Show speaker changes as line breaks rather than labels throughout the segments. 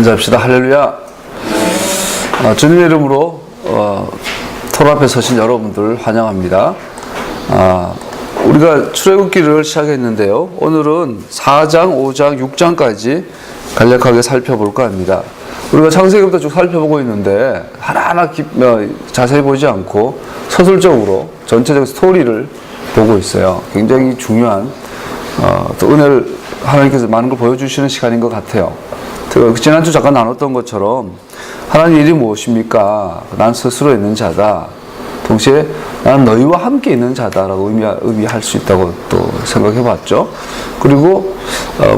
인사합시다. 할렐루야. 주님의 이름으로 토로 앞에 서신 여러분들 환영합니다. 우리가 출애굽기를 시작했는데요. 오늘은 4장, 5장, 6장까지 간략하게 살펴볼까 합니다. 우리가 창세기부터 쭉 살펴보고 있는데 하나하나 자세히 보지 않고 서술적으로 전체적 스토리를 보고 있어요. 굉장히 중요한 또 은혜를 하나님께서 많은 걸 보여주시는 시간인 것 같아요. 지난주 잠깐 나눴던 것처럼 하나님 일이 무엇입니까? 난 스스로 있는 자다. 동시에 나는 너희와 함께 있는 자다라고 의미할 수 있다고 또 생각해 봤죠. 그리고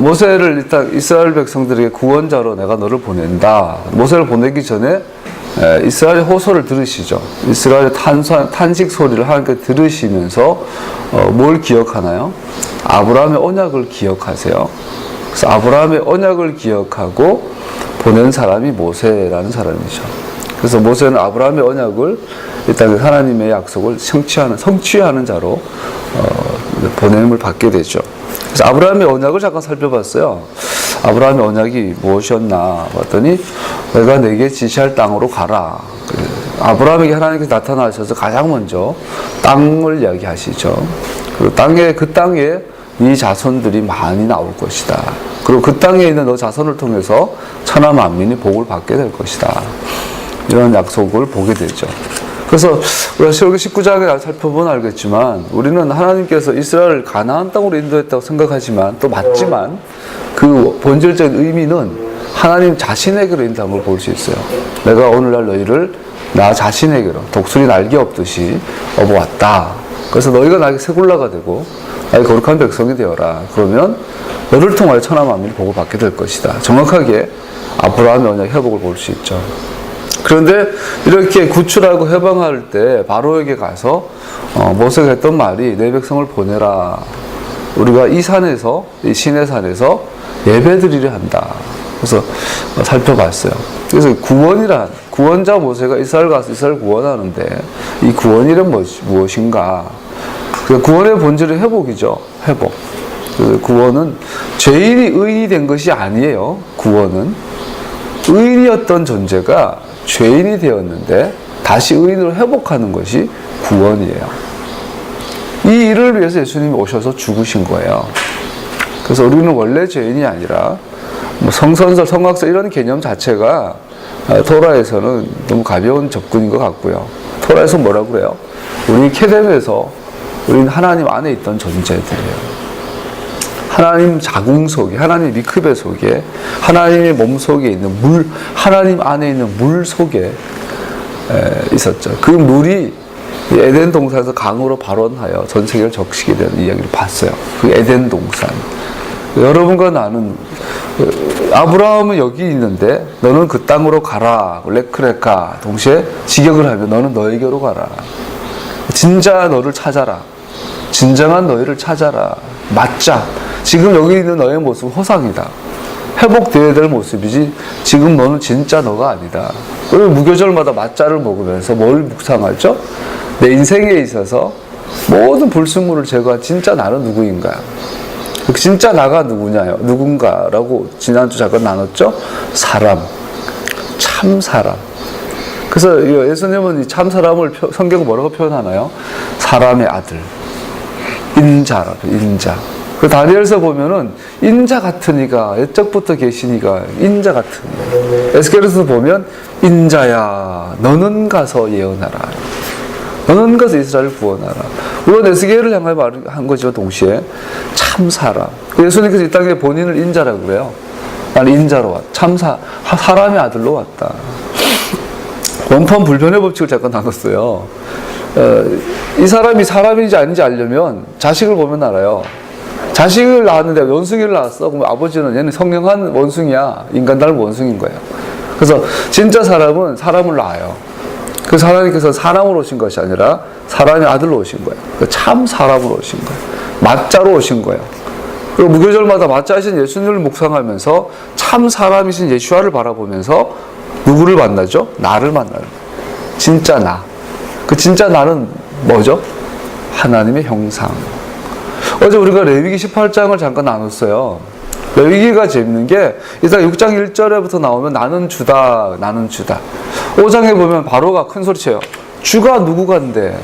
모세를 일단 이스라엘 백성들에게 구원자로 내가 너를 보낸다. 모세를 보내기 전에 이스라엘의 호소를 들으시죠. 이스라엘의 탄식 소리를 하나님께 들으시면서 뭘 기억하나요? 아브라함의 언약을 기억하세요. 그래서 아브라함의 언약을 기억하고 보낸 사람이 모세라는 사람이죠. 그래서 모세는 아브라함의 언약을 일단 하나님의 약속을 성취하는 자로 보냄을 받게 되죠. 그래서 아브라함의 언약을 잠깐 살펴봤어요. 아브라함의 언약이 무엇이었나 봤더니 내가 내게 지시할 땅으로 가라. 아브라함에게 하나님께서 나타나셔서 가장 먼저 땅을 이야기하시죠. 그리고 그 땅에 네 자손들이 많이 나올 것이다. 그리고 그 땅에 있는 너 자손을 통해서 천하 만민이 복을 받게 될 것이다. 이런 약속을 보게 되죠. 그래서 우리가 신명기 19장에 살펴보면 알겠지만 우리는 하나님께서 이스라엘을 가나안 땅으로 인도했다고 생각하지만 또 맞지만 그 본질적인 의미는 하나님 자신에게로 인도한 걸 볼 수 있어요. 내가 오늘날 너희를 나 자신에게로 독수리 날개 없듯이 업어왔다. 그래서 너희가 나에게 새굴라가 되고 나의 거룩한 백성이 되어라. 그러면 너를 통하여 천하 만민이 복을 받게 될 것이다. 정확하게 아브라함의 언약 회복을 볼 수 있죠. 그런데 이렇게 구출하고 해방할 때 바로에게 가서 모세가 했던 말이 내 백성을 보내라. 우리가 이 산에서 이 시내산에서 예배드리려 한다. 그래서 살펴봤어요. 그래서 구원자 모세가 이스라엘 가서 이스라엘 구원하는데 이 구원이란 무엇인가? 구원의 본질은 회복이죠. 회복. 구원은 죄인이 의인이 된 것이 아니에요. 구원은 의인이었던 존재가 죄인이 되었는데 다시 의인으로 회복하는 것이 구원이에요. 이 일을 위해서 예수님이 오셔서 죽으신 거예요. 그래서 우리는 원래 죄인이 아니라 성선설, 성악설 이런 개념 자체가 토라에서는 너무 가벼운 접근인 것 같고요. 토라에서 뭐라고 그래요? 우리 케뎀에서 우리는 하나님 안에 있던 존재들이에요. 하나님 자궁 속에, 하나님 미크베 속에, 하나님의 몸 속에 있는 물, 하나님 안에 있는 물 속에 있었죠. 그 물이 에덴 동산에서 강으로 발원하여 전 세계를 적시게 되는 이야기를 봤어요. 그 에덴 동산. 여러분과 나는 아브라함은 여기 있는데 너는 그 땅으로 가라. 레크레카. 동시에 직역을 하면 너는 너에게로 가라. 진짜 너를 찾아라. 진정한 너희를 찾아라. 맞자. 지금 여기 있는 너의 모습은 허상이다. 회복되어야 될 모습이지 지금 너는 진짜 너가 아니다. 그리고 무교절마다 맞자를 먹으면서 뭘 묵상하죠? 내 인생에 있어서 모든 불순물을 제거한 진짜 나는 누구인가? 진짜 나가 누군가라고 지난주 잠깐 나눴죠? 사람. 참 사람. 그래서 예수님은 이 참 사람을 성경 뭐라고 표현하나요? 사람의 아들. 인자라고, 인자. 그 다니엘서 보면은 인자 같은 이가 옛적부터 계신 이가 인자 같은 이. 에스겔에서 보면 인자야 너는 가서 예언하라. 너는 가서 이스라엘을 구원하라. 물론 에스겔을 향하여 말한 거지만 동시에 참 사람. 예수님께서 이 땅에 본인을 인자라고 그래요. 나는 인자로 왔다. 사람의 아들로 왔다. 원판 불변의 법칙을 잠깐 나눴어요. 이 사람이 사람인지 아닌지 알려면 자식을 보면 알아요. 자식을 낳았는데 원숭이를 낳았어. 그럼 아버지는 얘는 성령한 원숭이야. 인간 닮은 원숭이인 거예요. 그래서 진짜 사람은 사람을 낳아요. 그 하나님께서 사람으로 오신 것이 아니라 사람의 아들로 오신 거예요. 참 사람으로 오신 거예요. 맞자로 오신 거예요. 그리고 무교절마다 맞자이신 예수님을 묵상하면서 참 사람이신 예수와를 바라보면서 누구를 만나죠? 나를 만나는 거예요. 진짜 나. 그 진짜 나는 뭐죠? 하나님의 형상. 어제 우리가 레위기 18장을 잠깐 나눴어요. 레위기가 재밌는 게 일단 6장 1절에부터 나오면 나는 주다, 나는 주다. 5장에 보면 바로가 큰 소리쳐요. 주가 누구간데?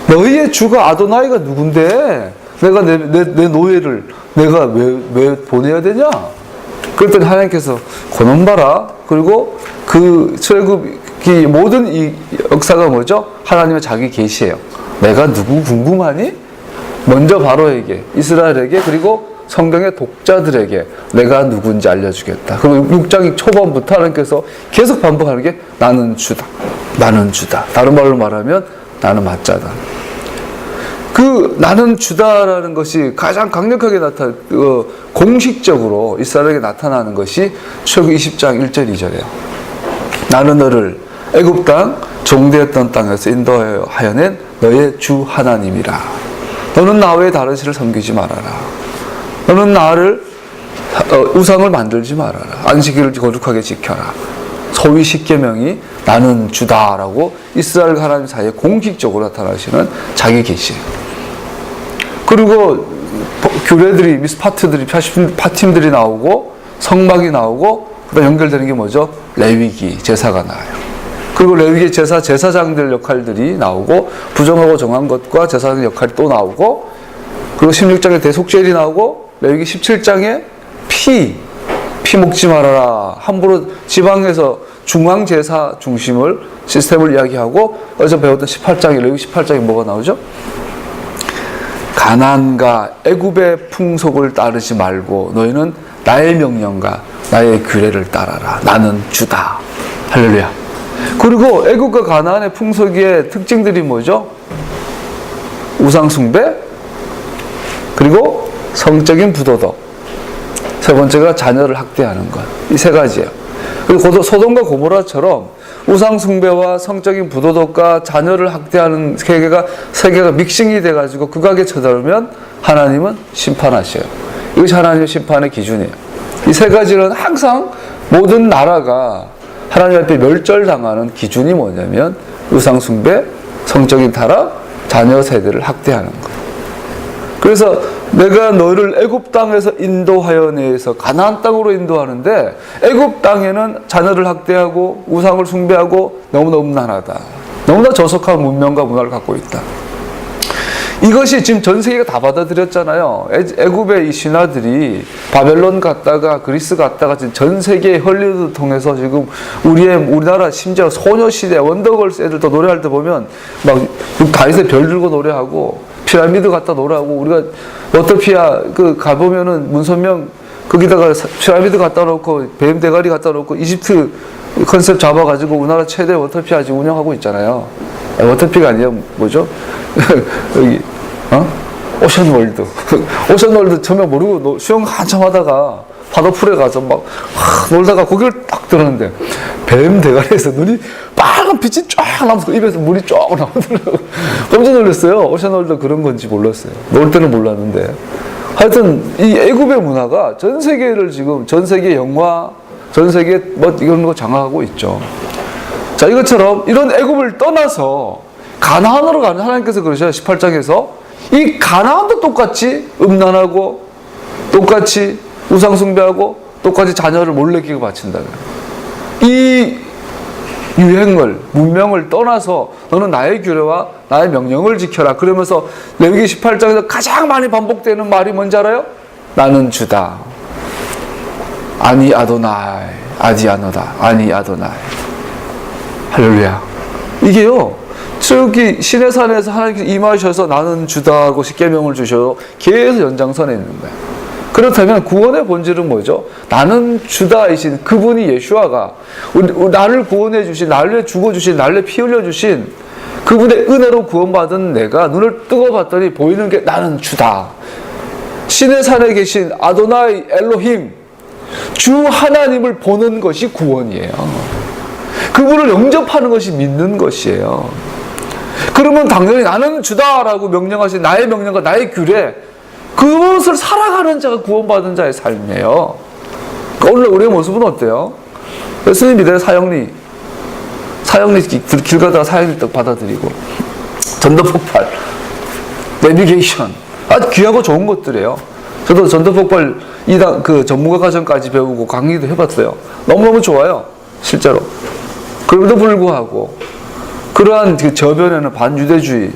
너희의 주가 아도나이가 누군데? 내가 내 노예를 내가 왜 보내야 되냐? 그랬더니 하나님께서 그놈 봐라. 그리고 그 출애굽기 모든 이 역사가 뭐죠? 하나님의 자기 계시예요. 내가 누구 궁금하니? 먼저 바로에게, 이스라엘에게, 그리고 성경의 독자들에게 내가 누군지 알려주겠다. 그리고 6장 초반부터 하나님께서 계속 반복하는 게 나는 주다. 나는 주다. 다른 말로 말하면 나는 맞자다. 그 나는 주다라는 것이 가장 강력하게 공식적으로 이스라엘에게 나타나는 것이 출애굽기 20장 1절 2절이에요. 나는 너를 애굽 땅 종되었던 땅에서 인도하여낸 너의 주 하나님이라. 너는 나 외에 다른 신을 섬기지 말아라. 너는 나를 우상을 만들지 말아라. 안식일을 거룩하게 지켜라. 소위 10계명이 나는 주다라고 이스라엘 하나님 사이에 공식적으로 나타나시는 자기 계시예요. 그리고 규례들이, 미스파트들이, 파팀들이 나오고 성막이 나오고 그다음 연결되는 게 뭐죠? 레위기, 제사가 나와요. 그리고 레위기 제사장들 역할들이 나오고 부정하고 정한 것과 제사장 역할이 또 나오고 그리고 16장에 대속죄일이 나오고 레위기 17장에 피 먹지 말아라. 함부로 지방에서 중앙제사 중심을 시스템을 이야기하고 어제 배웠던 18장에 레위기 18장에 뭐가 나오죠? 가나안과 애굽의 풍속을 따르지 말고 너희는 나의 명령과 나의 규례를 따라라. 나는 주다. 할렐루야. 그리고 애굽과 가나안의 풍속의 특징들이 뭐죠? 우상 숭배, 그리고 성적인 부도덕, 세 번째가 자녀를 학대하는 것. 이 세 가지예요. 그리고 소돔과 고모라처럼 우상 숭배와 성적인 부도덕과 자녀를 학대하는 세계가 믹싱이 돼가지고 극악에 쳐들면 하나님은 심판하셔요. 이것이 하나님의 심판의 기준이에요. 이 세 가지는 항상 모든 나라가 하나님 앞에 멸절당하는 기준이 뭐냐면 우상 숭배, 성적인 타락, 자녀 세대를 학대하는 거예요. 그래서 내가 너를 애굽 땅에서 인도하여 내서 가나안 땅으로 인도하는데 애굽 땅에는 자녀를 학대하고 우상을 숭배하고 너무나 음란하다. 너무나 저속한 문명과 문화를 갖고 있다. 이것이 지금 전 세계가 다 받아들였잖아요. 애굽의 이 신화들이 바벨론 갔다가 그리스 갔다가 전 세계 헐리우드 통해서 지금 우리나라 심지어 소녀시대 원더걸스 애들도 노래할 때 보면 막 다윗의 별 들고 노래하고 피라미드 갖다 노래하고 우리가 워터피아 가보면은 문선명 거기다가 피라미드 갖다 놓고 뱀 대가리 갖다 놓고 이집트 컨셉 잡아가지고 우리나라 최대 워터피아 지금 운영하고 있잖아요. 워터피가 아니에요. 뭐죠? 여기 오션월드. 오션월드 처음에 모르고 수영 한참 하다가 파도풀에 가서 막 놀다가 고개를 딱 들었는데 뱀 대가리에서 눈이 빨간 빛이 쫙 나면서 입에서 물이 쫙 나오더라고요. 깜짝 놀랐어요. 오션월드 그런 건지 몰랐어요. 놀 때는 몰랐는데. 하여튼 이 애굽의 문화가 전 세계를 지금 전 세계 영화, 전 세계 뭐 이런 거 장악하고 있죠. 자, 이것처럼 이런 애굽을 떠나서 가나안으로 가는 하나님께서 그러셔요. 18장에서 이 가나안도 똑같이 음란하고 똑같이 우상 숭배하고 똑같이 자녀를 몰래 기고 바친다고요. 이 유행을, 문명을 떠나서 너는 나의 규례와 나의 명령을 지켜라. 그러면서 레위기 18장에서 가장 많이 반복되는 말이 뭔지 알아요? 나는 주다. 아니 아도나이, 아디 아노다. 아니 아도나이. 할렐루야. 이게요, 저기 시내산에서 하나님께서 임하셔서 나는 주다고 십계명을 주셔서 계속 연장선에 있는 거예요. 그렇다면 구원의 본질은 뭐죠? 나는 주다이신 그분이 예수아가 나를 구원해 주신, 나를 위해 죽어주신, 나를 위해 피 흘려주신 그분의 은혜로 구원받은 내가 눈을 뜨고 봤더니 보이는 게 나는 주다. 신의 산에 계신 아도나이 엘로힘, 주 하나님을 보는 것이 구원이에요. 그분을 영접하는 것이 믿는 것이에요. 그러면 당연히 나는 주다라고 명령하신 나의 명령과 나의 규례, 그것을 살아가는 자가 구원받은 자의 삶이에요. 그러니까 오늘 우리의 모습은 어때요? 예수님 믿어요. 사형리 길 가다가 사형리 떡 받아들이고 전도 폭발, 내비게이션, 아주 귀하고 좋은 것들이에요. 저도 전도폭발 2단 그 전문가 과정까지 배우고 강의도 해봤어요. 너무너무 좋아요. 실제로. 그럼에도 불구하고 그러한 그 저변에는 반유대주의,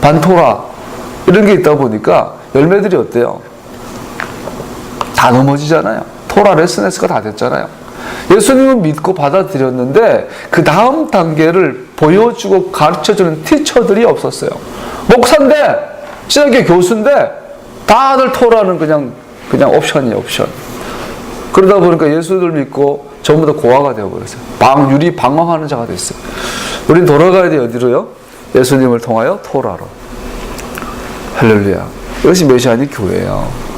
반토라 이런 게 있다 보니까 열매들이 어때요? 다 넘어지잖아요. 토라 레스네스가 다 됐잖아요. 예수님은 믿고 받아들였는데 그 다음 단계를 보여주고 가르쳐주는 티처들이 없었어요. 목사인데, 신학교 교수인데 다들 토라는 그냥 옵션이에요, 옵션. 그러다 보니까 예수를 믿고 전부 다 고아가 되어버렸어요. 유리 방황하는 자가 됐어요. 우린 돌아가야 돼 어디로요? 예수님을 통하여 토라로. 할렐루야. 이것이 메시아닉 교회예요.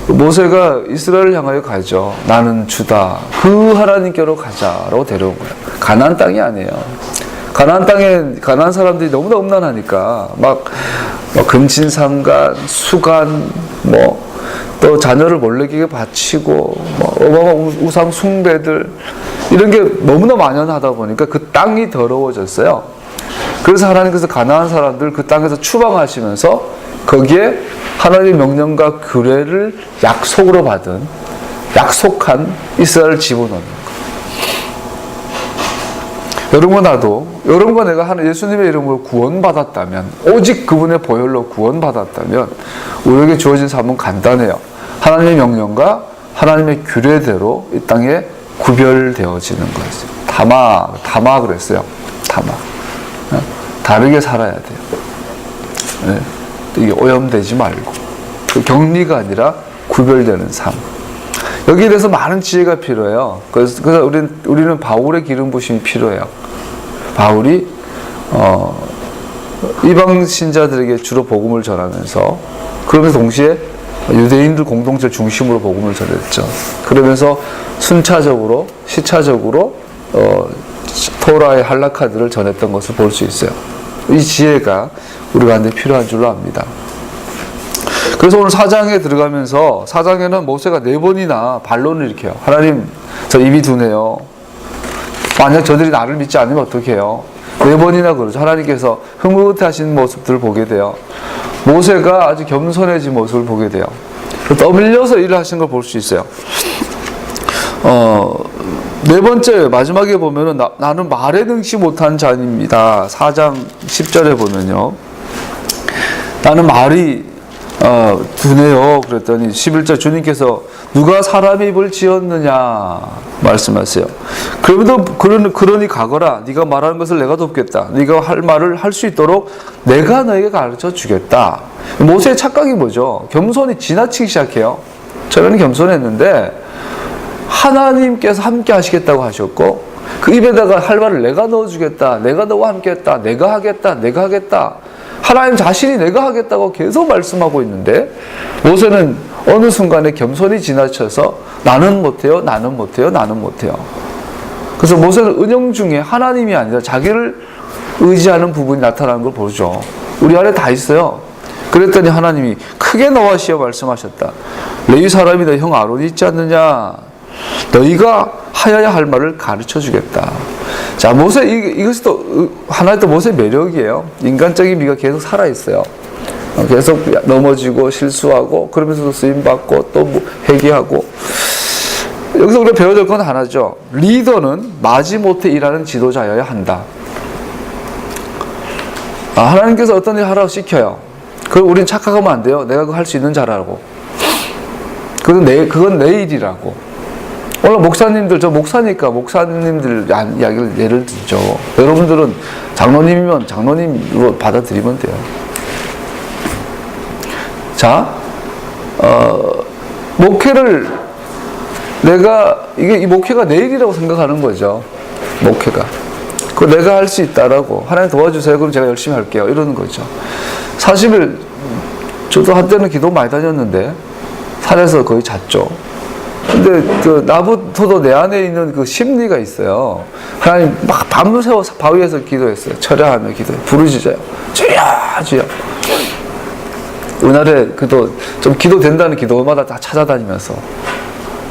모세가 이스라엘을 향하여 가죠. 나는 주다. 그 하나님께로 가자라고 데려온 거예요. 가나안 땅이 아니에요. 가나안 땅에 가나안 사람들이 너무나 음란하니까 막 근친상간, 수간, 또 자녀를 몰래기게 바치고 어마어마한 우상 숭배들 이런 게 너무나 만연하다 보니까 그 땅이 더러워졌어요. 그래서 하나님께서 가나안 사람들 그 땅에서 추방하시면서 거기에 하나님의 명령과 규례를 약속으로 받은 약속한 이스라엘을 집어넣는 거예요. 여러분과 나도, 여러분과 내가 예수님의 이름으로 구원받았다면, 오직 그분의 보혈로 구원받았다면 우리에게 주어진 삶은 간단해요. 하나님의 명령과 하나님의 규례대로 이 땅에 구별되어지는 거였어요. 타마 그랬어요. 타마. 다르게 살아야 돼요. 이게 오염되지 말고. 그 격리가 아니라 구별되는 삶. 여기에 대해서 많은 지혜가 필요해요. 그래서 우리는 바울의 기름 부심이 필요해요. 바울이 이방 신자들에게 주로 복음을 전하면서 그러면서 동시에 유대인들 공동체 중심으로 복음을 전했죠. 그러면서 순차적으로 시차적으로 토라의 할라카들을 전했던 것을 볼 수 있어요. 이 지혜가 우리 가운데 필요한 줄로 압니다. 그래서 오늘 4장에 들어가면서 4장에는 모세가 4번이나 반론을 일으켜요. 하나님, 저 입이 둔해요. 만약 저들이 나를 믿지 않으면 어떻게 해요? 4번이나 그러죠. 하나님께서 흐뭇하신 모습들을 보게 돼요. 모세가 아주 겸손해진 모습을 보게 돼요. 떠밀려서 일을 하신 걸 볼 수 있어요. 4번째 마지막에 보면은 나는 말에 능치 못한 자입니다. 4장 10절에 보면요. 나는 말이 둔해요. 그랬더니 11절 주님께서 누가 사람 입을 지었느냐 말씀하세요. 그러니 가거라. 네가 말하는 것을 내가 돕겠다. 네가 할 말을 할 수 있도록 내가 너에게 가르쳐 주겠다. 모세의 착각이 뭐죠? 겸손이 지나치기 시작해요. 저는 겸손했는데 하나님께서 함께 하시겠다고 하셨고 그 입에다가 할 말을 내가 넣어주겠다. 내가 너와 함께 했다. 내가 하겠다. 내가 하겠다. 하나님 자신이 내가 하겠다고 계속 말씀하고 있는데 모세는 어느 순간에 겸손이 지나쳐서 나는 못해요. 나는 못해요. 나는 못해요. 그래서 모세는 은영 중에 하나님이 아니라 자기를 의지하는 부분이 나타나는 걸 보죠. 우리 안에 다 있어요. 그랬더니 하나님이 크게 노하시어 말씀하셨다. 레위 사람이다 형 아론이 있지 않느냐. 너희가 하여야 할 말을 가르쳐 주겠다. 자, 모세, 이것이 또 하나의 또 모세의 매력이에요. 인간적인 미가 계속 살아있어요. 계속 넘어지고 실수하고 그러면서도 쓰임받고 또 회개하고. 여기서 우리가 배워야 될 건 하나죠. 리더는 마지못해 일하는 지도자여야 한다. 하나님께서 어떤 일 하라고 시켜요. 그럼 우린 착각하면 안 돼요. 내가 그거 할 수 있는 자라고. 그건 내 일이라고. 오늘 목사님들, 저 목사니까 목사님들 이야기를 예를 들죠. 여러분들은 장로님이면 장로님으로 받아들이면 돼요. 자, 목회를 이 목회가 내 일이라고 생각하는 거죠. 목회가. 그거 내가 할 수 있다라고. 하나님 도와주세요. 그럼 제가 열심히 할게요. 이러는 거죠. 40일, 저도 한때는 기도 많이 다녔는데, 산에서 거의 잤죠. 근데 나부터도 내 안에 있는 그 심리가 있어요. 하나님 막 밤새워 바위에서 기도했어요. 철야하며 기도해. 부르짖어요. 주여, 주여. 은하에 좀 기도된다는 기도마다 다 찾아다니면서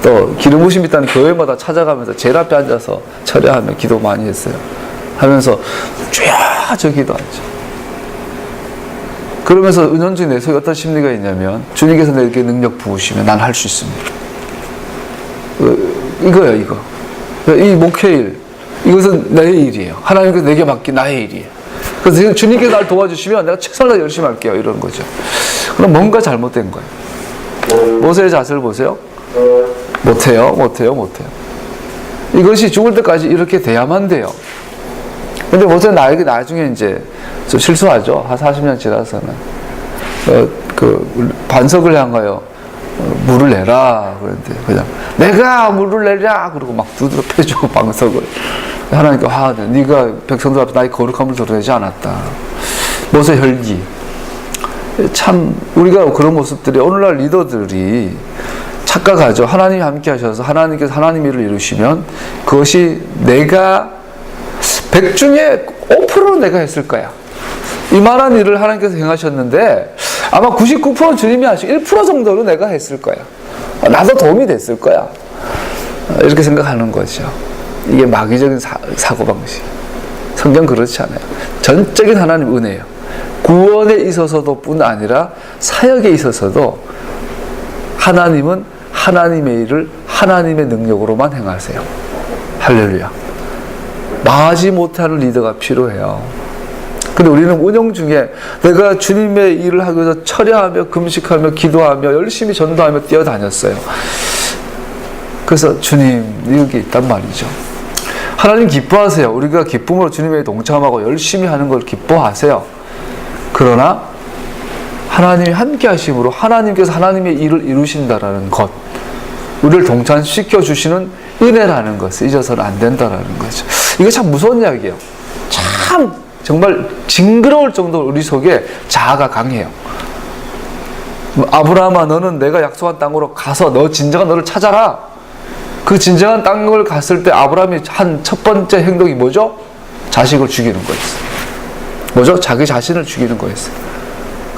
또 기름 부심 있다는 교회마다 찾아가면서 제일 앞에 앉아서 철야하며 기도 많이 했어요. 하면서 주여, 저 기도하죠. 그러면서 은연중에 내 속에 어떤 심리가 있냐면 주님께서 내게 능력 부으시면 난 할 수 있습니다. 이거예요, 이거. 이 목회일, 이것은 나의 일이에요. 하나님께서 내게 맡긴 나의 일이에요. 그래서 주님께서 날 도와주시면 내가 최선을 다해 열심히 할게요. 이런 거죠. 그럼 뭔가 잘못된 거예요. 모세의 자세를 보세요. 못해요. 이것이 죽을 때까지 이렇게 돼야만 돼요. 근데 모세는 나중에 이제 좀 실수하죠. 한 40년 지나서는. 반석을 향하여 물을 내라. 그런데 그냥 내가 물을 내랴. 그러고 막 두드려 패죠. 반석을. 하나님께 화가 네가 백성들 앞에 나의 거룩함을 드러내지 않았다. 모세 혈기. 참 우리가 그런 모습들이 오늘날 리더들이 착각하죠. 하나님이 함께 하셔서 하나님께서 하나님 일을 이루시면 그것이 내가 100 중에 5%는 내가 했을 거야. 이만한 일을 하나님께서 행하셨는데 아마 99% 주님이 하시고 1% 정도로 내가 했을 거야. 나도 도움이 됐을 거야. 이렇게 생각하는 거죠. 이게 마귀적인 사고방식. 성경 그렇지 않아요. 전적인 하나님 은혜예요. 구원에 있어서도 뿐 아니라 사역에 있어서도 하나님은 하나님의 일을 하나님의 능력으로만 행하세요. 할렐루야. 망하지 못하는 리더가 필요해요. 근데 우리는 운영 중에 내가 주님의 일을 하기 위해서 철야하며 금식하며 기도하며 열심히 전도하며 뛰어다녔어요. 그래서 주님 여기 있단 말이죠. 하나님 기뻐하세요. 우리가 기쁨으로 주님의 동참하고 열심히 하는 걸 기뻐하세요. 그러나 하나님이 함께 하심으로 하나님께서 하나님의 일을 이루신다라는 것, 우리를 동참시켜 주시는 은혜라는 것을 잊어서는 안 된다라는 거죠. 이거 참 무서운 이야기예요. 참 정말 징그러울 정도로 우리 속에 자아가 강해요. 아브라함아, 너는 내가 약속한 땅으로 가서 너 진정한 너를 찾아라. 그 진정한 땅을 갔을 때 아브라함이 한 첫 번째 행동이 뭐죠? 자식을 죽이는 거였어요. 뭐죠? 자기 자신을 죽이는 거였어요.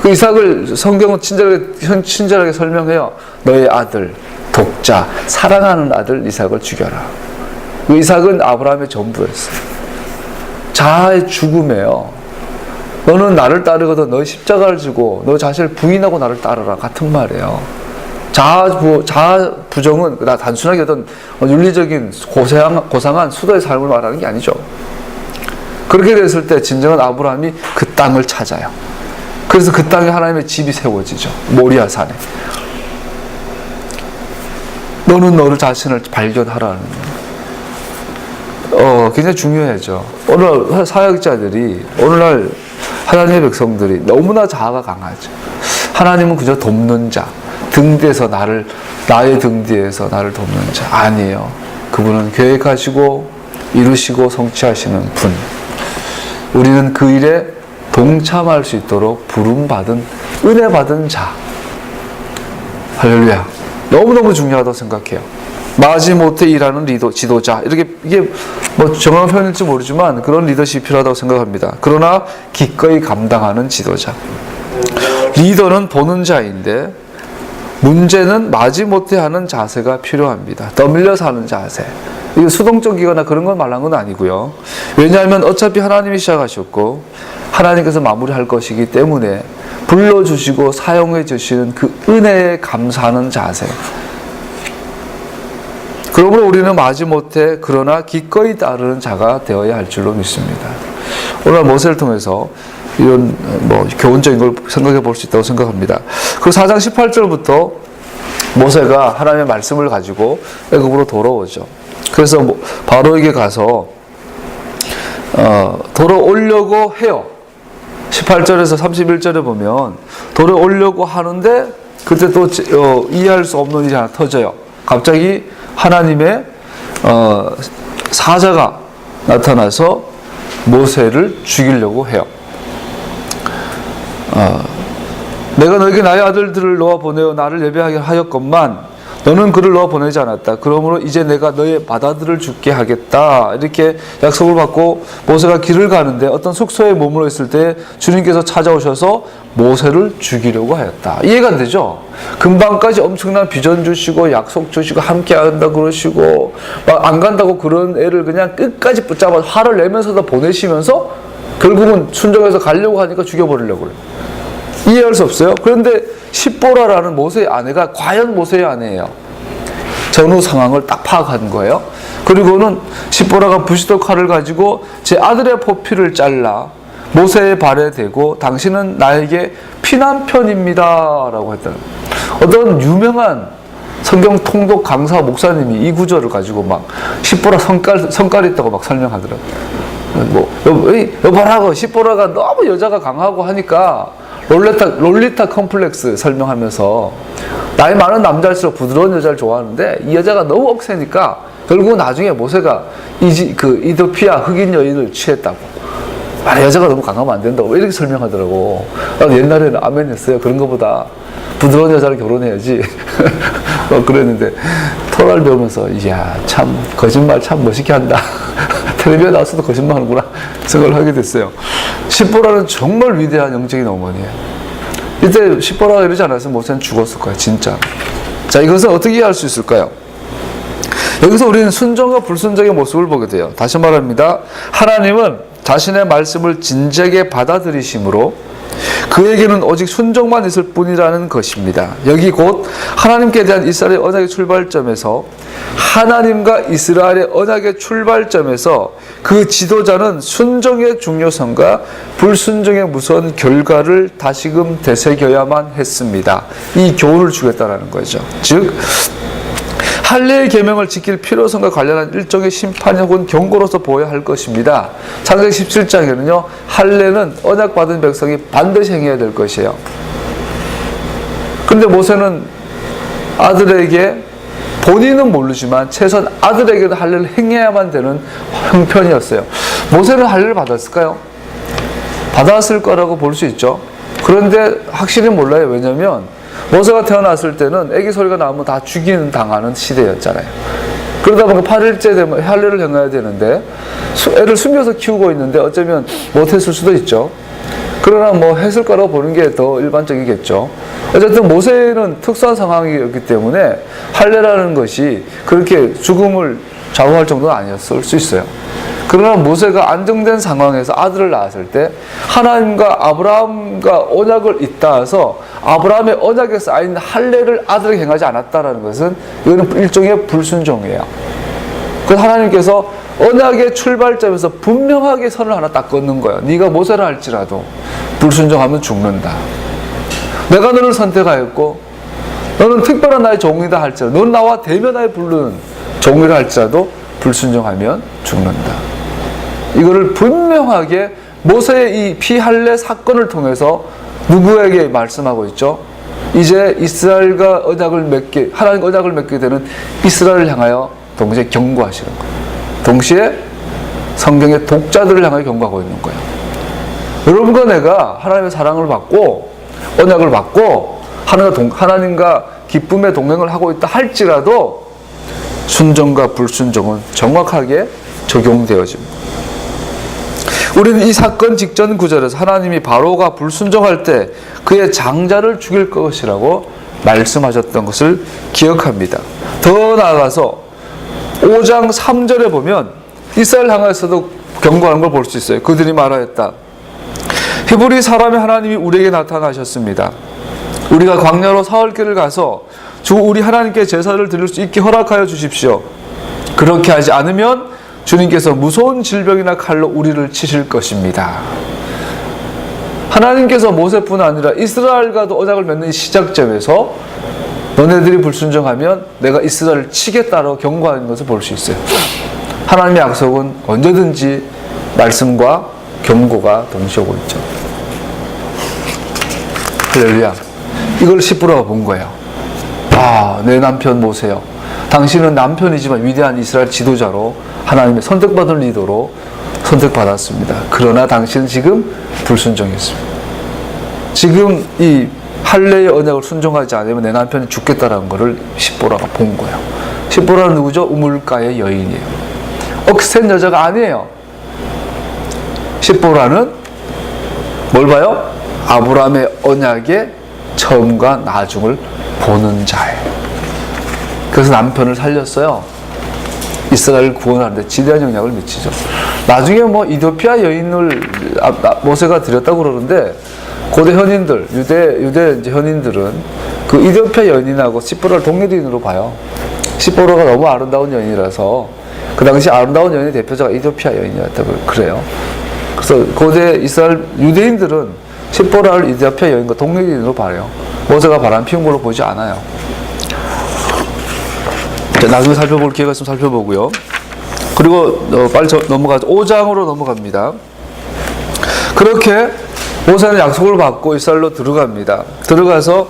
그 이삭을 성경은 친절하게 설명해요. 너의 아들, 독자, 사랑하는 아들 이삭을 죽여라. 그 이삭은 아브라함의 전부였어요. 자아의 죽음이에요. 너는 나를 따르거든 너의 십자가를 지고 너 자신을 부인하고 나를 따르라. 같은 말이에요. 자아 부정은 단순하게 어떤 윤리적인 고상한 수도의 삶을 말하는 게 아니죠. 그렇게 됐을 때 진정한 아브라함이 그 땅을 찾아요. 그래서 그 땅에 하나님의 집이 세워지죠. 모리아 산에. 너는 너를 자신을 발견하라는 굉장히 중요하죠. 오늘날 사역자들이, 오늘날 하나님의 백성들이 너무나 자아가 강하죠. 하나님은 그저 돕는 자, 등 뒤에서 나의 등 뒤에서 나를 돕는 자 아니에요. 그분은 계획하시고 이루시고 성취하시는 분. 우리는 그 일에 동참할 수 있도록 부름받은, 은혜받은 자. 할렐루야. 너무너무 중요하다고 생각해요. 마지못해 일하는 지도자. 이게 뭐 정확한 표현일지 모르지만 그런 리더십이 필요하다고 생각합니다. 그러나 기꺼이 감당하는 지도자. 리더는 보는 자인데 문제는 마지못해 하는 자세가 필요합니다. 떠밀려서 하는 자세. 이게 수동적이거나 그런 건 말한 건 아니고요. 왜냐하면 어차피 하나님이 시작하셨고 하나님께서 마무리할 것이기 때문에 불러주시고 사용해 주시는 그 은혜에 감사하는 자세. 그러므로 우리는 마지못해 그러나 기꺼이 따르는 자가 되어야 할 줄로 믿습니다. 오늘 모세를 통해서 이런 교훈적인 걸 생각해 볼 수 있다고 생각합니다. 그 4장 18절부터 모세가 하나님의 말씀을 가지고 애굽으로 돌아오죠. 그래서 바로에게 가서 돌아오려고 해요. 18절에서 31절에 보면 돌아오려고 하는데 그때 또 이해할 수 없는 일이 하나 터져요. 갑자기 하나님의 사자가 나타나서 모세를 죽이려고 해요. 내가 너에게 나의 아들들을 놓아 보내어 나를 예배하게 하였건만 너는 그를 놓아 보내지 않았다. 그러므로 이제 내가 너의 맏아들을 죽게 하겠다. 이렇게 약속을 받고 모세가 길을 가는데 어떤 숙소에 머물러 있을 때 주님께서 찾아오셔서 모세를 죽이려고 하였다. 이해가 안 되죠? 금방까지 엄청난 비전 주시고 약속 주시고 함께 한다 그러시고 막 안 간다고 그런 애를 그냥 끝까지 붙잡아 화를 내면서도 보내시면서 결국은 순종해서 가려고 하니까 죽여버리려고 그래요. 이해할 수 없어요. 그런데 십보라라는 모세의 아내가 과연 모세의 아내예요. 전후 상황을 딱 파악한 거예요. 그리고는 십보라가 부시도 칼을 가지고 제 아들의 포피를 잘라 모세의 발에 대고 당신은 나에게 피난편입니다 라고 했다. 어떤 유명한 성경 통독 강사 목사님이 이 구절을 가지고 막 십보라 성깔 있다고 막 설명하더라고요. 여보라고 십보라가 너무 여자가 강하고 하니까 롤리타 컴플렉스 설명하면서 나이 많은 남자일수록 부드러운 여자를 좋아하는데 이 여자가 너무 억세니까 결국 나중에 모세가 이도피아 흑인 여인을 취했다고. 여자가 너무 강하면 안 된다고 이렇게 설명하더라고. 나도 옛날에는 아멘 했어요. 그런 것보다 부드러운 여자를 결혼해야지. 그랬는데 토라를 배우면서 이야 참 거짓말 참 멋있게 한다. 텔레비에 나와서도 거짓말 하는구나 생각을 하게 됐어요. 십보라는 정말 위대한 영적인 어머니예요. 이때 십보라가 이러지 않았으면 모세는 죽었을 거예요. 진짜. 자, 이것을 어떻게 이해할 수 있을까요? 여기서 우리는 순종과 불순종의 모습을 보게 돼요. 다시 말합니다. 하나님은 자신의 말씀을 진지하게 받아들이심으로 그에게는 오직 순종만 있을 뿐이라는 것입니다. 여기 곧 하나님께 대한 이스라엘의 언약의 출발점에서 하나님과 이스라엘의 언약의 출발점에서 그 지도자는 순종의 중요성과 불순종의 무서운 결과를 다시금 되새겨야만 했습니다. 이 교훈을 주겠다는 거죠. 즉 할례의 계명을 지킬 필요성과 관련한 일종의 심판 혹은 경고로서 보여야 할 것입니다. 창세기 17장에는요. 할례는 언약받은 백성이 반드시 행해야 될 것이에요. 그런데 모세는 아들에게 본인은 모르지만 최소한 아들에게도 할례를 행해야만 되는 형편이었어요. 모세는 할례를 받았을까요? 받았을 거라고 볼 수 있죠. 그런데 확실히 몰라요. 왜냐하면 모세가 태어났을 때는 아기 소리가 나면 다 죽이는 당하는 시대였잖아요. 그러다 보니까 8일째 되면 할례를 행해야 되는데 애를 숨겨서 키우고 있는데 어쩌면 못했을 수도 있죠. 그러나 뭐 했을 거라고 보는 게 더 일반적이겠죠. 어쨌든 모세는 특수한 상황이었기 때문에 할례라는 것이 그렇게 죽음을 좌우할 정도는 아니었을 수 있어요. 그러나 모세가 안정된 상황에서 아들을 낳았을 때 하나님과 아브라함과 언약을 잇따라서 아브라함의 언약에 쌓인 할례를 아들에게 행하지 않았다는 것은 이거는 일종의 불순종이에요. 그래서 하나님께서 언약의 출발점에서 분명하게 선을 하나 딱 긋는 거예요. 네가 모세를 할지라도 불순종하면 죽는다. 내가 너를 선택하였고 너는 특별한 나의 종이다 할지라도 너는 나와 대면하여 부르는 종이라 할지라도 불순종하면 죽는다. 이거를 분명하게 모세의 이 피할례 사건을 통해서 누구에게 말씀하고 있죠? 이제 이스라엘과 하나님과 언약을 맺게 되는 이스라엘을 향하여 동시에 경고하시는 거예요. 동시에 성경의 독자들을 향하여 경고하고 있는 거예요. 여러분과 내가 하나님의 사랑을 받고 언약을 받고 하나님과 기쁨의 동행을 하고 있다 할지라도 순종과 불순종은 정확하게 적용되어집니다. 우리는 이 사건 직전 구절에서 하나님이 바로가 불순종할 때 그의 장자를 죽일 것이라고 말씀하셨던 것을 기억합니다. 더 나아가서 5장 3절에 보면 이스라엘 향해서도 경고하는 걸 볼 수 있어요. 그들이 말하였다. 히브리 사람의 하나님이 우리에게 나타나셨습니다. 우리가 광야로 사흘길을 가서 주 우리 하나님께 제사를 드릴 수 있게 허락하여 주십시오. 그렇게 하지 않으면 주님께서 무서운 질병이나 칼로 우리를 치실 것입니다. 하나님께서 모세뿐 아니라 이스라엘과도 언약을 맺는 시작점에서 너네들이 불순종하면 내가 이스라엘을 치겠다라고 경고하는 것을 볼 수 있어요. 하나님의 약속은 언제든지 말씀과 경고가 동시에 오고 있죠. 할렐루야. 이걸 십보라가 본 거예요. 아, 내 남편 모세요. 당신은 남편이지만 위대한 이스라엘 지도자로 하나님의 선택받은 리더로 선택받았습니다. 그러나 당신은 지금 불순종했습니다. 지금 이 할례의 언약을 순종하지 않으면 내 남편이 죽겠다라는 것을 십보라가 본 거예요. 십보라는 누구죠? 우물가의 여인이에요. 억센 여자가 아니에요. 십보라는 뭘 봐요? 아브라함의 언약의 처음과 나중을 보는 자예요. 그래서 남편을 살렸어요. 이스라엘을 구원하는데 지대한 영향을 미치죠. 나중에 뭐 이도피아 여인을 모세가 드렸다고 그러는데 고대 현인들, 유대 이제 현인들은 그 이디오피아 여인하고 시보라를 동일인으로 봐요. 시보라가 너무 아름다운 여인이라서 그 당시 아름다운 여인의 대표자가 이디오피아 여인이었다고 그래요. 그래서 고대 이스라엘 유대인들은 시보라를 이디오피아 여인과 동일인으로 봐요. 모세가 바람 피운 걸로 보지 않아요. 나중에 살펴볼 기회가 있으면 살펴보고요. 그리고 빨리 넘어가죠. 5장으로 넘어갑니다. 그렇게 모세는 약속을 받고 이스라엘로 들어갑니다. 들어가서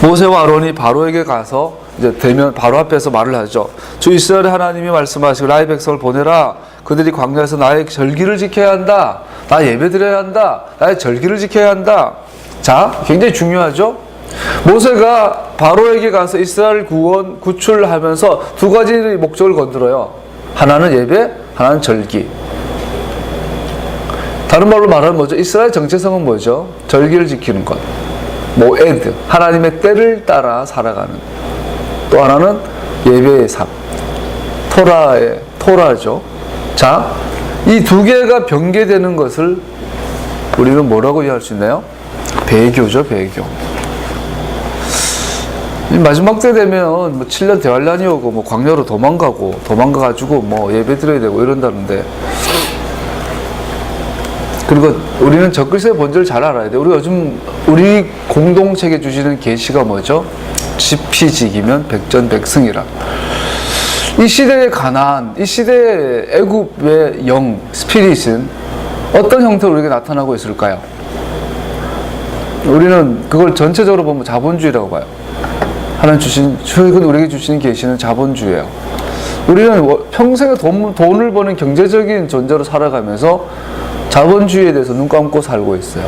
모세와 아론이 바로에게 가서 이제 대면 바로 앞에서 말을 하죠. 주 이스라엘의 하나님이 말씀하시고 나의 백성을 보내라. 그들이 광야에서 나의 절기를 지켜야 한다. 나 예배 드려야 한다. 나의 절기를 지켜야 한다. 자, 굉장히 중요하죠. 모세가 바로에게 가서 이스라엘 구출하면서 두 가지 목적을 건드려요. 하나는 예배, 하나는 절기. 다른 말로 말하면 뭐죠? 이스라엘 정체성은 뭐죠? 절기를 지키는 것. 모에드, 하나님의 때를 따라 살아가는. 또 하나는 예배의 삶. 토라죠. 자, 이 두 개가 병개되는 것을 우리는 뭐라고 이해할 수 있나요? 배교죠, 배교. 마지막 때 되면 뭐 7년 대환란이 오고 뭐 광야로 도망가가지고 뭐 예배 드려야 되고 이런다는데, 그리고 우리는 적그리스도의 본질을 잘 알아야 돼. 우리가 요즘 우리 공동체에 주시는 계시가 뭐죠? 지피지기면 백전백승이라. 이 시대의 가나안, 이 시대의 애굽의 영, 스피릿은 어떤 형태로 우리에게 나타나고 있을까요? 우리는 그걸 전체적으로 보면 자본주의라고 봐요. 하나님 최근 우리에게 주시는 계시는 자본주의예요. 우리는 평생에 돈을 버는 경제적인 존재로 살아가면서 자본주의에 대해서 눈 감고 살고 있어요.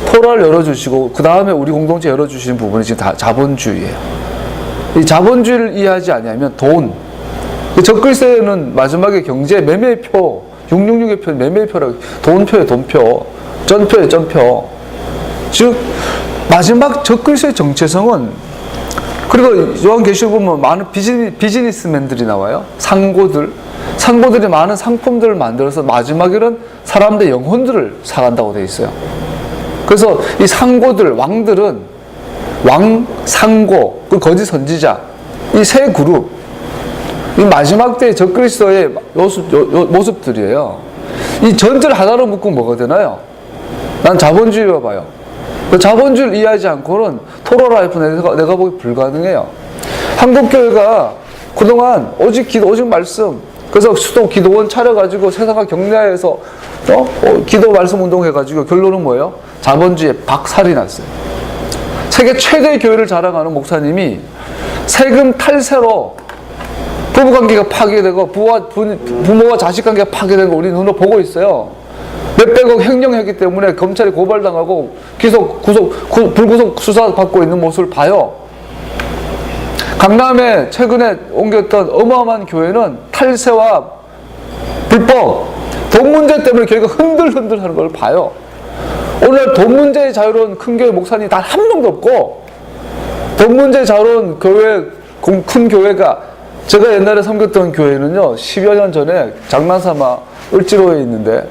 토라를 열어주시고 그 다음에 우리 공동체 열어주시는 부분이 지금 다 자본주의예요. 이 자본주의를 이해하지 않으면 돈, 적글세는 마지막에 경제 매매표, 666의 표 매매표라고, 돈표예요, 돈표, 전표예요, 전표. 즉 마지막 적글세의 정체성은, 그리고 요한계시록 보면 많은 비즈니스맨들이 나와요. 상고들이 많은 상품들을 만들어서 마지막에는 사람들의 영혼들을 사간다고 되어 있어요. 그래서 이 상고들, 왕들은 왕, 상고, 그 거짓 선지자, 이 세 그룹, 이 마지막 때의 적그리스도의 모습들이에요. 이 전체를 하나로 묶으면 뭐가 되나요? 난 자본주의로 봐요. 그 자본주의를 이해하지 않고는 토라 라이프는 내가 보기 불가능해요. 한국교회가 그동안 오직 기도, 오직 말씀, 그래서 수도 기도원 차려가지고 세상과 격려해서 기도 말씀 운동해가지고 결론은 뭐예요? 자본주의에 박살이 났어요. 세계 최대의 교회를 자랑하는 목사님이 세금 탈세로 부부관계가 파괴되고 부모와 자식관계가 파괴된 거 우리 눈으로 보고 있어요. 몇백억 횡령했기 때문에 검찰에 고발당하고 불구속 수사 받고 있는 모습을 봐요. 강남에 최근에 옮겼던 어마어마한 교회는 탈세와 불법, 돈 문제 때문에 교회가 흔들흔들 하는 걸 봐요. 오늘 돈 문제에 자유로운 큰 교회 목사님 단 한 명도 없고, 돈 문제에 자유로운 교회, 큰 교회가, 제가 옛날에 섬겼던 교회는요, 10여 년 전에 장난삼아 을지로에 있는데,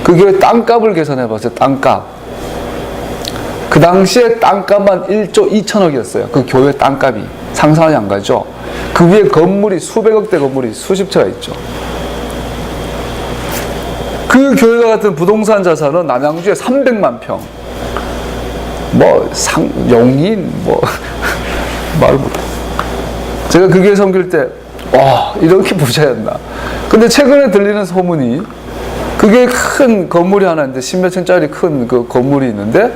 그 교회 땅값을 계산해 봤어요. 땅값. 그 당시에 땅값만 1조 2천억이었어요. 그 교회 땅값이. 상상이 안 가죠. 그 위에 건물이 수백억대 건물이 수십 채가 있죠. 그 교회와 같은 부동산 자산은 남양주에 300만 평. 용인, 말을 못해. 제가 그 교회 섬길 때, 와, 이렇게 부자였나. 근데 최근에 들리는 소문이, 그게 큰 건물이 하나 있는데, 10몇 층짜리 큰 그 건물이 있는데,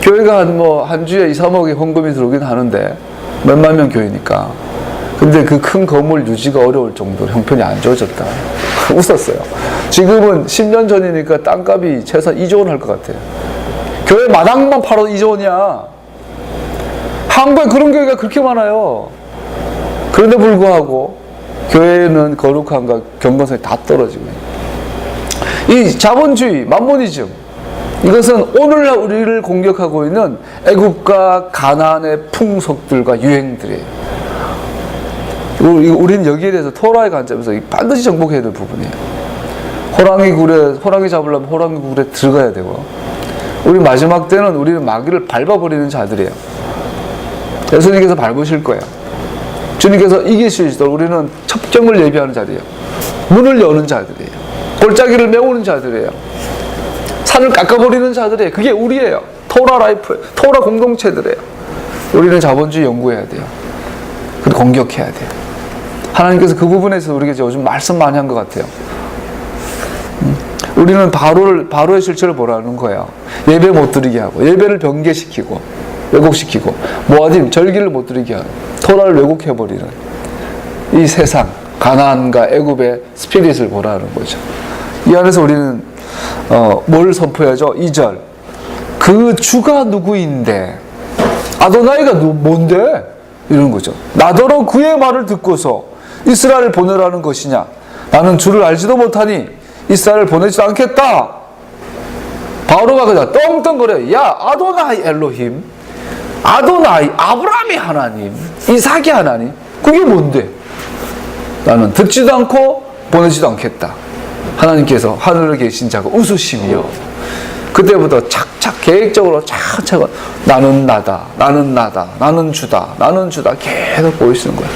교회가 한 주에 2, 3억의 헌금이 들어오긴 하는데, 몇만 명 교회니까. 근데 그 큰 건물 유지가 어려울 정도로 형편이 안 좋아졌다. 웃었어요. 지금은 10년 전이니까 땅값이 최소한 2조 원 할 것 같아요. 교회 마당만 팔아도 2조 원이야. 한국에 그런 교회가 그렇게 많아요. 그런데 불구하고 교회는 거룩함과 경건성이 다 떨어지고 있어요. 이 자본주의, 만모니즘, 이것은 오늘날 우리를 공격하고 있는 애굽과 가나안의 풍속들과 유행들이에요. 우리는 여기에 대해서 토라의 관점에서 반드시 정복해야 될 부분이에요. 호랑이 잡으려면 호랑이 굴에 들어가야 되고, 우리 마지막 때는 우리는 마귀를 밟아버리는 자들이에요. 예수님께서 밟으실 거예요. 주님께서 이기실 수 있도록 우리는 첩경을 예비하는 자들이에요. 문을 여는 자들이에요. 골짜기를 메우는 자들이에요. 산을 깎아버리는 자들이에요. 그게 우리예요. 토라 라이프, 토라 공동체들이에요. 우리는 자본주의 연구해야 돼요. 그리고 공격해야 돼요. 하나님께서 그 부분에서 우리에게 요즘 말씀 많이 한 것 같아요. 우리는 바로의 실체를 보라는 거예요. 예배 못 드리게 하고, 예배를 변개시키고, 왜곡시키고, 모아dim, 절기를 못 드리게 하고, 토라를 왜곡해버리는 이 세상, 가나안과 애굽의 스피릿을 보라는 거죠. 이 안에서 우리는 뭘 선포해야죠? 2절. 그 주가 누구인데, 아도나이가 뭔데? 이런 거죠. 나더러 그의 말을 듣고서 이스라엘을 보내라는 것이냐? 나는 주를 알지도 못하니 이스라엘을 보내지도 않겠다. 바로가 그냥 떵떵거려요. 야, 아도나이 엘로힘, 아도나이 아브라함의 하나님, 이삭의 하나님, 그게 뭔데? 나는 듣지도 않고 보내지도 않겠다. 하나님께서 하늘에 계신 자가 웃으시며, 그때부터 착착 계획적으로 차근차근 나는 나다, 나는 나다, 나는 주다, 나는 주다 계속 보이시는 거예요.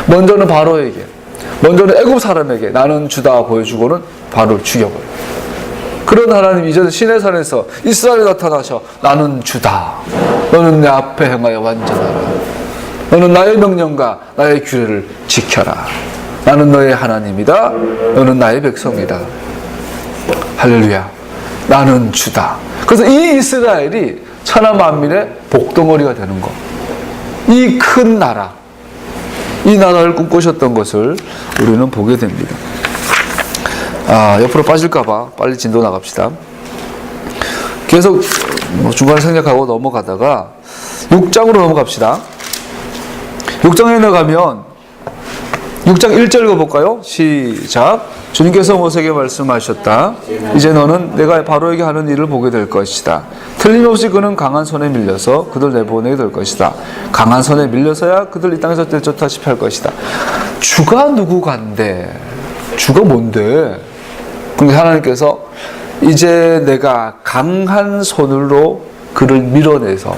먼저는 바로에게, 먼저는 애굽 사람에게 나는 주다 보여주고는 바로를 죽여버려요. 그런 하나님 이제는 시내산에서 이스라엘에 나타나셔 나는 주다, 너는 내 앞에 행하여 완전하라, 너는 나의 명령과 나의 규례를 지켜라, 나는 너의 하나님이다, 너는 나의 백성이다. 할렐루야. 나는 주다. 그래서 이 이스라엘이 천하 만민의 복덩어리가 되는 것, 이 큰 나라, 이 나라를 꿈꾸셨던 것을 우리는 보게 됩니다. 옆으로 빠질까봐 빨리 진도 나갑시다. 계속 중간에 생략하고 넘어가다가 6장으로 넘어갑시다. 6장에 나가면 6장 1절 읽어볼까요? 시작. 주님께서 모세에게 말씀하셨다. 이제 너는 내가 바로에게 하는 일을 보게 될 것이다. 틀림없이 그는 강한 손에 밀려서 그들 내보내게 될 것이다. 강한 손에 밀려서야 그들 이 땅에서 떼쫓다시피 할 것이다. 주가 누구간데? 주가 뭔데? 근데 하나님께서 이제 내가 강한 손으로 그를 밀어내서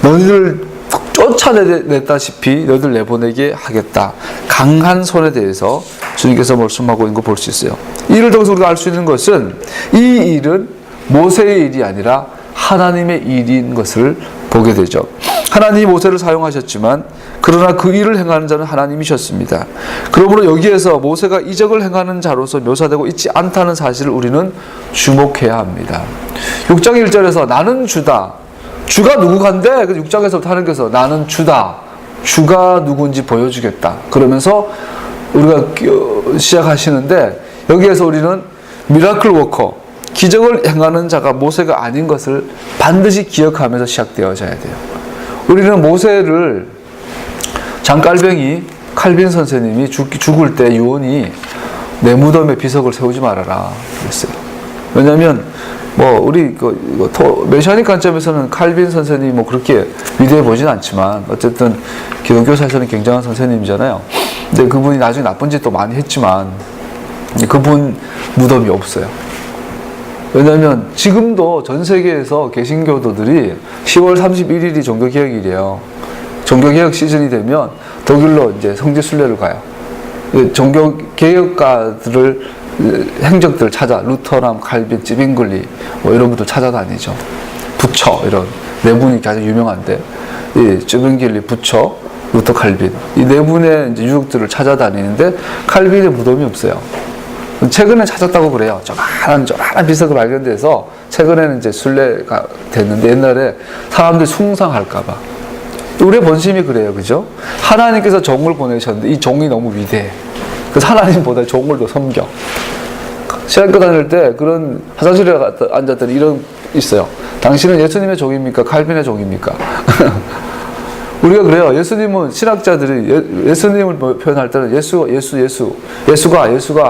너희를 쫓아냈다시피 너희들 내보내게 하겠다. 강한 손에 대해서 주님께서 말씀하고 있는 거 볼 수 있어요. 이를 통해서 우리가 알 수 있는 것은 이 일은 모세의 일이 아니라 하나님의 일인 것을 보게 되죠. 하나님이 모세를 사용하셨지만 그러나 그 일을 행하는 자는 하나님이셨습니다. 그러므로 여기에서 모세가 이적을 행하는 자로서 묘사되고 있지 않다는 사실을 우리는 주목해야 합니다. 6장 1절에서 나는 주다, 주가 누구간데? 6장에서부터 하나님께서 나는 주다, 주가 누군지 보여주겠다 그러면서 우리가 시작하시는데, 여기에서 우리는 미라클 워커, 기적을 행하는 자가 모세가 아닌 것을 반드시 기억하면서 시작되어져야 돼요. 우리는 모세를 장깔뱅이 칼빈 선생님이 죽을 때 유언이 내 무덤에 비석을 세우지 말아라 그랬어요. 왜냐하면 우리 메시아닉 관점에서는 칼빈 선생님이 그렇게 위대해 보진 않지만 어쨌든 기독교사에서는 굉장한 선생님이잖아요. 근데 그분이 나중에 나쁜 짓도 많이 했지만 그분 무덤이 없어요. 왜냐하면 지금도 전 세계에서 개신교도들이 10월 31일이 종교개혁일이에요. 종교개혁 시즌이 되면 독일로 이제 성지순례를 가요. 종교개혁가들을 행적들을 찾아 루터람, 칼빈, 찌빙글리 이런 분들 찾아다니죠. 부처 이런 네 분이 가장 유명한데, 이 찌빙글리, 부처, 루터, 칼빈 이 네 분의 이제 유적들을 찾아다니는데 칼빈의 무덤이 없어요. 최근에 찾았다고 그래요. 조그마한 비석을 발견돼서 최근에는 이제 순례가 됐는데 옛날에 사람들이 숭상할까봐. 우리의 본심이 그래요, 그죠? 하나님께서 종을 보내셨는데 이 종이 너무 위대해. 그래서 하나님보다 종을 더 섬겨. 시간껏 다닐 때 그런 화장실에 앉았더니 이런 있어요. 당신은 예수님의 종입니까? 칼빈의 종입니까? 우리가 그래요. 예수님은 신학자들이 예수님을 표현할 때는 예수가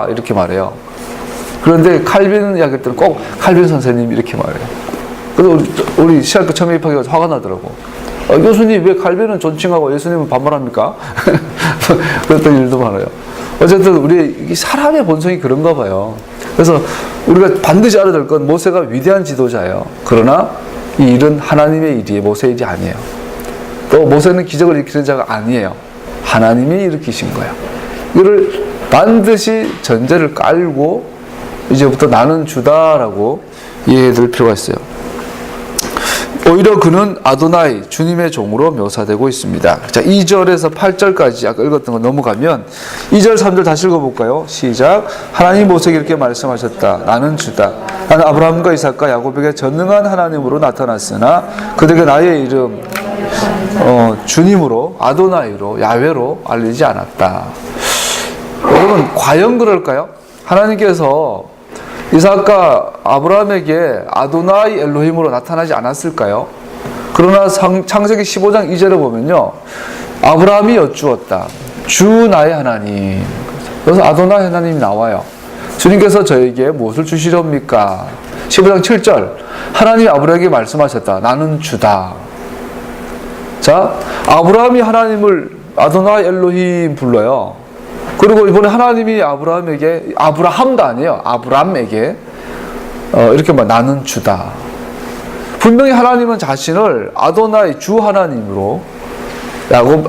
이렇게 말해요. 그런데 칼빈 이야기할 때는 꼭 칼빈 선생님 이렇게 말해요. 그래서 우리 신학교 처음 입학해서 화가 나더라고. 교수님 왜 칼빈은 존칭하고 예수님은 반말합니까? 그랬던 일도 많아요. 어쨌든 우리 사람의 본성이 그런가 봐요. 그래서 우리가 반드시 알아야 될 건 모세가 위대한 지도자예요. 그러나 이 일은 하나님의 일이에요. 모세의 일이 아니에요. 또 모세는 기적을 일으키는 자가 아니에요. 하나님이 일으키신 거예요. 이를 반드시 전제를 깔고 이제부터 나는 주다라고 이해해 줄 필요가 있어요. 오히려 그는 아도나이, 주님의 종으로 묘사되고 있습니다. 자, 2절에서 8절까지 아까 읽었던 거 넘어가면 2절, 3절 다시 읽어볼까요? 시작. 하나님 모세에게 이렇게 말씀하셨다. 나는 주다. 나는 아브라함과 이삭과 야곱에게 전능한 하나님으로 나타났으나 그들에게 나의 이름 주님으로, 아도나이로, 야훼로 알리지 않았다. 여러분, 과연 그럴까요? 하나님께서 이삭과 아브라함에게 아도나이 엘로힘으로 나타나지 않았을까요? 그러나 창세기 15장 2절에 보면요, 아브라함이 여쭈었다. 주 나의 하나님. 그래서 아도나이 하나님이 나와요. 주님께서 저에게 무엇을 주시렵니까? 15장 7절 하나님이 아브라함에게 말씀하셨다. 나는 주다. 자, 아브라함이 하나님을 아도나이 엘로힘 불러요. 그리고 이번에 하나님이 아브라함에게, 아브라함도 아니에요. 아브람에게 이렇게 말, 나는 주다. 분명히 하나님은 자신을 아도나이 주 하나님으로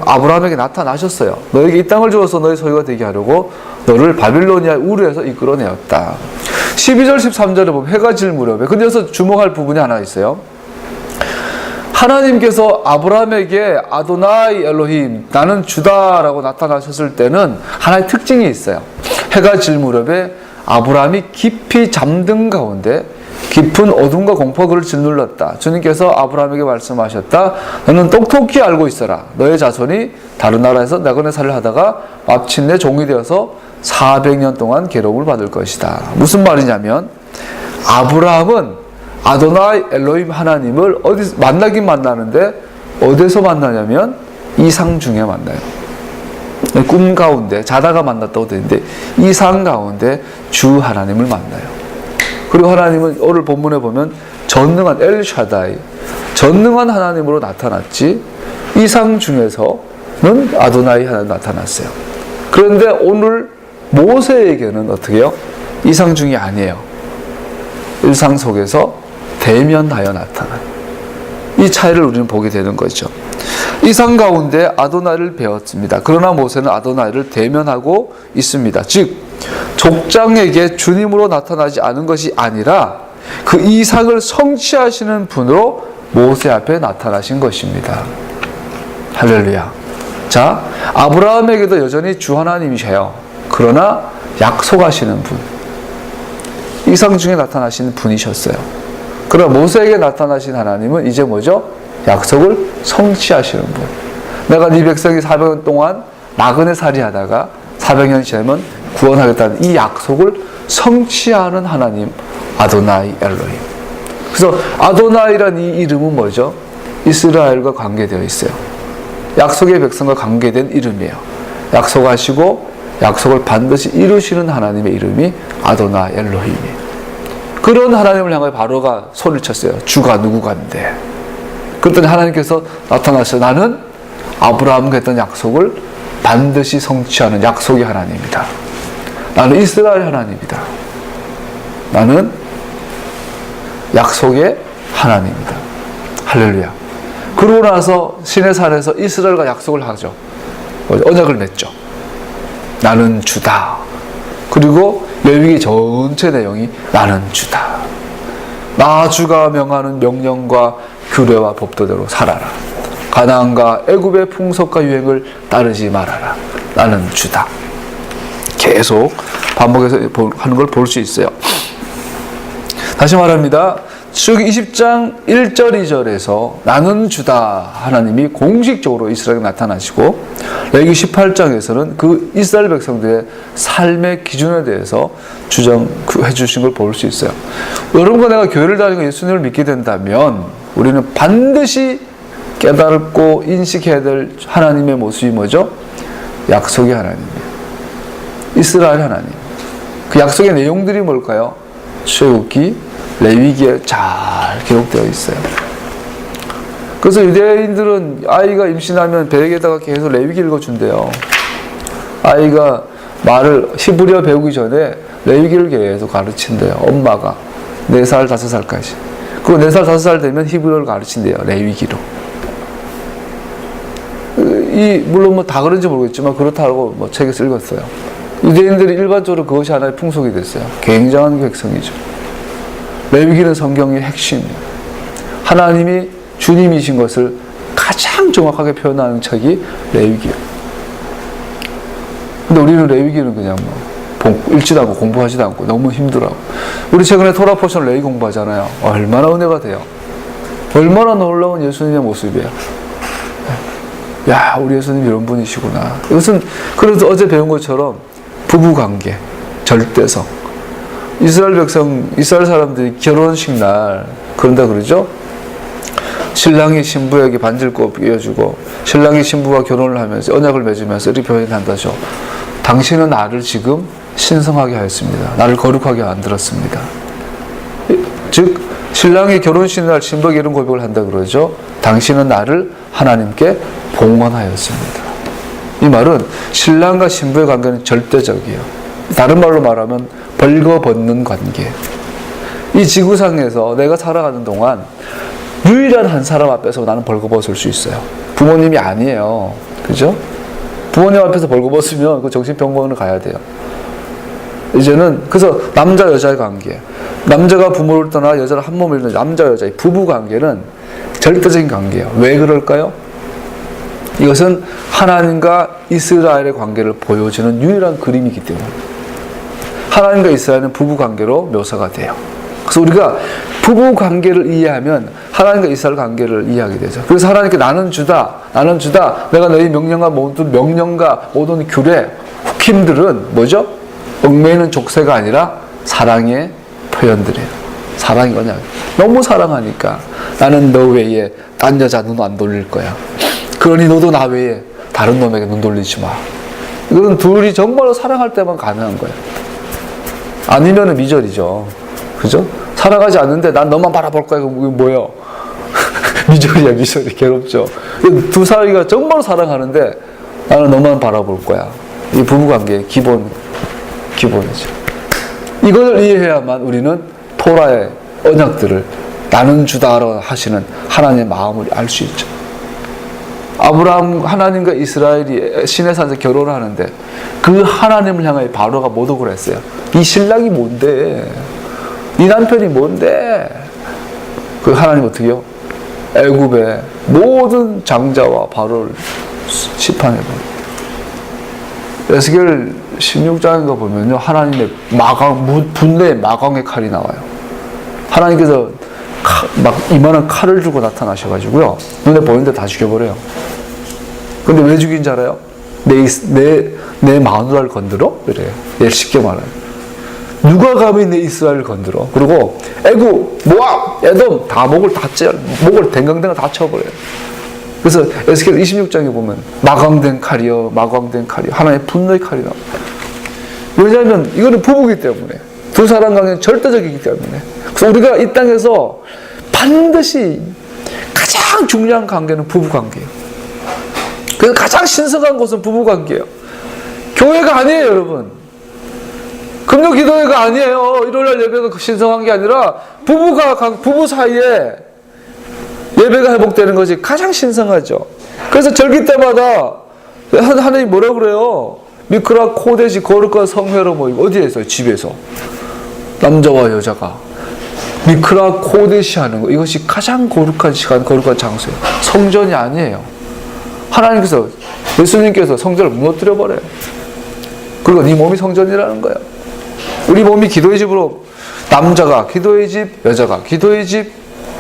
아브라함에게 나타나셨어요. 너에게 이 땅을 주어서 너의 소유가 되게 하려고 너를 바빌로니아의 우르에서 이끌어내었다. 12절 13절에 보면 해가 질 무렵에, 근데 여기서 주목할 부분이 하나 있어요. 하나님께서 아브라함에게 아도나이 엘로힘, 나는 주다라고 나타나셨을 때는 하나의 특징이 있어요. 해가 질 무렵에 아브라함이 깊이 잠든 가운데 깊은 어둠과 공포가 그를 짓눌렀다. 주님께서 아브라함에게 말씀하셨다. 너는 똑똑히 알고 있어라. 너의 자손이 다른 나라에서 나그네 살이를 하다가 마침내 종이 되어서 400년 동안 괴로움을 받을 것이다. 무슨 말이냐면 아브라함은 아도나이 엘로힘 하나님을 어디서 만나긴 만나는데 어디서 만나냐면 이상 중에 만나요. 꿈 가운데 자다가 만났다고 되는데 이상 가운데 주 하나님을 만나요. 그리고 하나님은 오늘 본문에 보면 전능한 엘샤다이, 전능한 하나님으로 나타났지, 이상 중에서는 아도나이 하나님 나타났어요. 그런데 오늘 모세에게는 어떻게 해요? 이상 중이 아니에요. 일상 속에서 대면하여 나타난 이 차이를 우리는 보게 되는 거죠. 이상 가운데 아도나이를 배웠습니다. 그러나 모세는 아도나이를 대면하고 있습니다. 즉 족장에게 주님으로 나타나지 않은 것이 아니라 그 이상을 성취하시는 분으로 모세 앞에 나타나신 것입니다. 할렐루야. 자, 아브라함에게도 여전히 주 하나님이셔요. 그러나 약속하시는 분, 이상 중에 나타나신 분이셨어요. 그러나 모세에게 나타나신 하나님은 이제 뭐죠? 약속을 성취하시는 분. 내가 네 백성이 400년 동안 나그네 살이하다가 400년 지나면 구원하겠다는 이 약속을 성취하는 하나님, 아도나이 엘로힘. 그래서 아도나이란 이 이름은 뭐죠? 이스라엘과 관계되어 있어요. 약속의 백성과 관계된 이름이에요. 약속하시고 약속을 반드시 이루시는 하나님의 이름이 아도나이 엘로힘이에요. 그런 하나님을 향해 바로가 소리를 쳤어요. 주가 누구간데. 그랬더니 하나님께서 나타나서 나는 아브라함과 했던 약속을 반드시 성취하는 약속의 하나님이다. 나는 이스라엘 하나님이다. 나는 약속의 하나님이다. 할렐루야. 그러고 나서 시내산에서 이스라엘과 약속을 하죠. 언약을 맺죠. 나는 주다. 그리고 레위기 전체 내용이 나는 주다. 나 주가 명하는 명령과 규례와 법도대로 살아라. 가나안과 애굽의 풍속과 유행을 따르지 말아라. 나는 주다. 계속 반복해서 하는 걸 볼 수 있어요. 다시 말합니다. 출애굽기 20장 1절 2절에서 나는 주다 하나님이 공식적으로 이스라엘에 나타나시고, 레위기 18장에서는 그 이스라엘 백성들의 삶의 기준에 대해서 주장해 주신 걸 볼 수 있어요. 여러분과 내가 교회를 다니고 예수님을 믿게 된다면 우리는 반드시 깨닫고 인식해야 될 하나님의 모습이 뭐죠? 약속의 하나님이에요. 이스라엘 하나님. 그 약속의 내용들이 뭘까요? 출애굽기, 레위기에 잘 기록되어 있어요. 그래서 유대인들은 아이가 임신하면 배에다가 계속 레위기 읽어준대요. 아이가 말을 히브리어 배우기 전에 레위기를 계속 가르친대요. 엄마가 4살, 5살까지. 그리고 4살, 5살 되면 히브리어를 가르친대요. 레위기로. 물론 뭐 다 그런지 모르겠지만 그렇다고 뭐 책에서 읽었어요. 유대인들이 일반적으로 그것이 하나의 풍속이 됐어요. 굉장한 객성이죠. 레위기는 성경의 핵심이에요. 하나님이 주님이신 것을 가장 정확하게 표현하는 책이 레위기예요. 근데 우리는 레위기는 그냥 읽지도 않고 공부하지도 않고 너무 힘들어하고. 우리 최근에 토라 포션 레위 공부하잖아요. 얼마나 은혜가 돼요. 얼마나 놀라운 예수님의 모습이에요. 야, 우리 예수님 이런 분이시구나. 이것은 그래서 어제 배운 것처럼 부부관계, 절대성. 이스라엘 사람들이 결혼식 날 그런다 그러죠. 신랑이 신부에게 반지를 꼽여주고 신랑이 신부와 결혼을 하면서 언약을 맺으면서 이렇게 표현한다죠. 당신은 나를 지금 신성하게 하였습니다. 나를 거룩하게 만들었습니다. 즉 신랑이 결혼식 날 신부에게 이런 고백을 한다 그러죠. 당신은 나를 하나님께 봉헌하였습니다. 이 말은 신랑과 신부의 관계는 절대적이에요. 다른 말로 말하면 벌거벗는 관계. 이 지구상에서 내가 살아가는 동안 유일한 한 사람 앞에서 나는 벌거벗을 수 있어요. 부모님이 아니에요. 그죠? 부모님 앞에서 벌거벗으면 그 정신병원을 가야 돼요. 이제는 그래서 남자 여자의 관계, 남자가 부모를 떠나 여자를 한 몸을 이루는 남자 여자의 부부 관계는 절대적인 관계예요. 왜 그럴까요? 이것은 하나님과 이스라엘의 관계를 보여주는 유일한 그림이기 때문에 하나님과 이스라엘은 부부 관계로 묘사가 돼요. 그래서 우리가 부부 관계를 이해하면 하나님과 이스라엘 관계를 이해하게 되죠. 그래서 하나님께 나는 주다, 내가 너희 명령과 모든 규례, 후킴들은 뭐죠? 얽매이는 족쇄가 아니라 사랑의 표현들이에요. 사랑이 뭐냐? 너무 사랑하니까 나는 너 외에 딴 여자 눈 안 돌릴 거야. 그러니 너도 나 외에 다른 놈에게 눈 돌리지 마. 이건 둘이 정말로 사랑할 때만 가능한 거예요. 아니면은 미절이죠. 그죠? 사랑하지 않는데 난 너만 바라볼 거야. 그럼 이게 뭐예요? 미절이야, 미절이. 괴롭죠. 두 사이가 정말로 사랑하는데 나는 너만 바라볼 거야. 이 부부관계의 기본이죠. 이걸 이해해야만 우리는 토라의 언약들을 나는 주다라고 하시는 하나님의 마음을 알 수 있죠. 아브라함 하나님과 이스라엘이 시내산에서 결혼을 하는데 그 하나님을 향하여 바로가 모독을 했어요. 이 신랑이 뭔데? 이 남편이 뭔데? 그 하나님 어떻게 해요? 애굽의 모든 장자와 바로를 심판해버려요. 에스겔 16장인가 보면요, 하나님의 분노의 마광의 칼이 나와요. 하나님께서 막 이만한 칼을 들고 나타나셔가지고요, 눈에 보이는데 다 죽여버려요. 근데 왜 죽인 줄 알아요? 내 마누라를 건드려? 이래요. 쉽게 말해요. 누가 감히 내 이스라엘을 건드려? 그리고 애굽, 모압, 에돔 다 목을 댕강댕강 다 쳐버려요. 그래서 에스겔 26장에 보면 마광된 칼이요 하나님의 분노의 칼이 나와요. 왜냐하면 이거는 부부이기 때문에, 두 사람 관계는 절대적이기 때문에. 그래서 우리가 이 땅에서 반드시 가장 중요한 관계는 부부관계예요. 그래서 가장 신성한 곳은 부부관계예요. 교회가 아니에요, 여러분. 금요 기도회가 아니에요. 일요일날 예배가 신성한 게 아니라 부부 사이에 예배가 회복되는 것이 가장 신성하죠. 그래서 절기 때마다 하나님 뭐라고 그래요? 미크라 코데시 거룩한 성회로 모이고, 어디에 있어요? 집에서 남자와 여자가 미크라 코데시 하는 거, 이것이 가장 거룩한 시간, 거룩한 장소예요. 성전이 아니에요. 하나님께서, 예수님께서 성전을 무너뜨려 버려요. 그리고 네 몸이 성전이라는 거예요. 우리 몸이 기도의 집으로, 남자가 기도의 집, 여자가 기도의 집,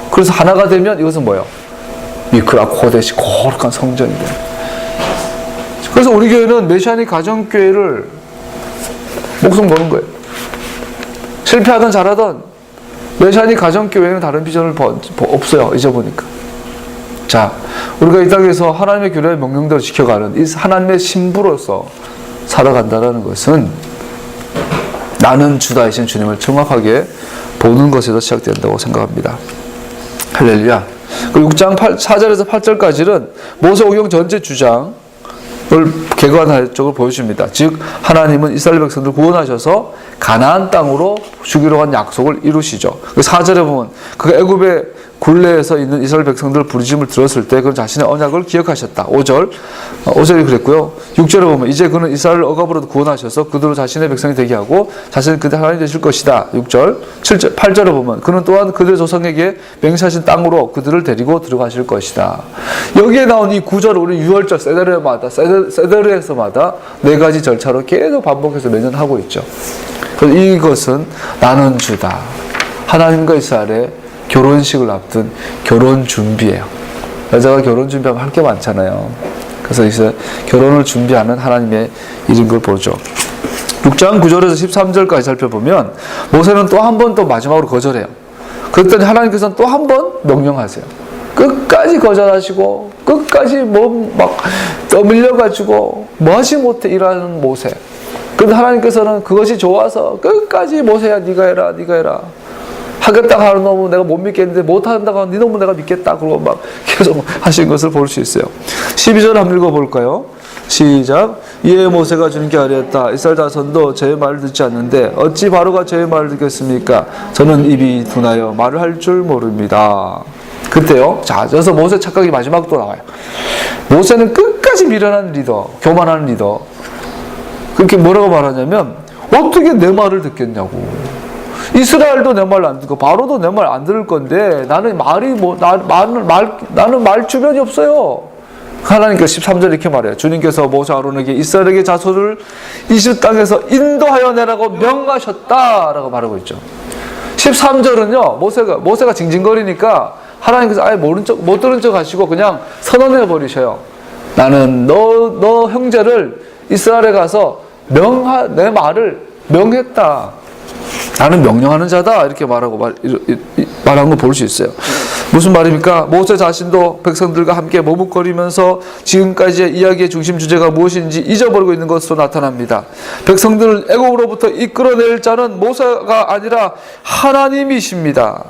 그래서 하나가 되면 이것은 뭐예요? 미크라 코데시 거룩한 성전이 돼요. 그래서 우리 교회는 메시아닉 가정교회를 목숨 거는 거예요. 실패하든 잘하든 메시아닉 가정교회는 다른 비전을 없어요. 잊어보니까. 자, 우리가 이 땅에서 하나님의 규례의 명령대로 지켜가는 이 하나님의 신부로서 살아간다는 것은 나는 주다이신 주님을 정확하게 보는 것에서 시작된다고 생각합니다. 할렐루야. 그 6장 4절에서 8절까지는 모세 오경 전체 주장, 개관할 쪽을 보여줍니다. 즉 하나님은 이스라엘 백성들 구원하셔서 가나안 땅으로 주기로 한 약속을 이루시죠. 4절에 보면 그 애굽의 굴레에서 있는 이스라엘 백성들 부르심을 들었을 때 그는 자신의 언약을 기억하셨다. 5절이 그랬고요. 6절에 보면 이제 그는 이스라엘을 억압으로도 구원하셔서 그들로 자신의 백성이 되게 하고 자신은 그들 하나님 되실 것이다. 6절, 7절, 8절에 보면 그는 또한 그들의 조상에게 맹세하신 땅으로 그들을 데리고 들어가실 것이다. 여기에 나온 이 9절을 우리 6월절 세데르에서마다 4가지 절차로 계속 반복해서 매년 하고 있죠. 그래서 이것은 나는 주다. 하나님과 이스라엘의 결혼식을 앞둔 결혼 준비예요. 여자가 결혼 준비하면 할 게 많잖아요. 그래서 이제 결혼을 준비하는 하나님의 일인 걸 보죠. 6장 9절에서 13절까지 살펴보면 모세는 또 한 번 또 마지막으로 거절해요. 그랬더니 하나님께서는 또 한 번 명령하세요. 끝까지 거절하시고 끝까지 막 떠밀려가지고 뭐하지 못해 일하는 모세. 그런데 하나님께서는 그것이 좋아서 끝까지 모세야 네가 해라 네가 해라. 하겠다고 하는 놈은 내가 못 믿겠는데 못한다고 하는 네 놈은 내가 믿겠다. 그러고 막 계속 하신 것을 볼 수 있어요. 12절 한번 읽어볼까요? 시작. 이에 모세가 주님께 아뢰었다. 이스라엘 자손도 제 말을 듣지 않는데 어찌 바로가 제 말을 듣겠습니까? 저는 입이 둔하여 말을 할 줄 모릅니다. 그때요. 자, 그래서 모세 착각이 마지막 또 나와요. 모세는 끝까지 미련한 리더, 교만한 리더. 그렇게 뭐라고 말하냐면 어떻게 내 말을 듣겠냐고. 이스라엘도 내 말 안 듣고 바로도 내 말 안 들을 건데 나는 나는 말 주변이 없어요. 하나님께서 13절 이렇게 말해요. 주님께서 모세 아론에게 이스라엘에게 자손을 이집 땅에서 인도하여 내라고 명하셨다라고 말하고 있죠. 13절은요. 모세가 징징거리니까 하나님께서 아예 못 들은 척 하시고 그냥 선언해 버리셔요. 나는 너 형제를 이스라엘에 가서 내 말을 명했다. 나는 명령하는 자다. 이렇게 말한 거 볼 수 있어요. 무슨 말입니까? 모세 자신도 백성들과 함께 머뭇거리면서 지금까지의 이야기의 중심 주제가 무엇인지 잊어버리고 있는 것으로 나타납니다. 백성들을 애굽으로부터 이끌어낼 자는 모세가 아니라 하나님이십니다.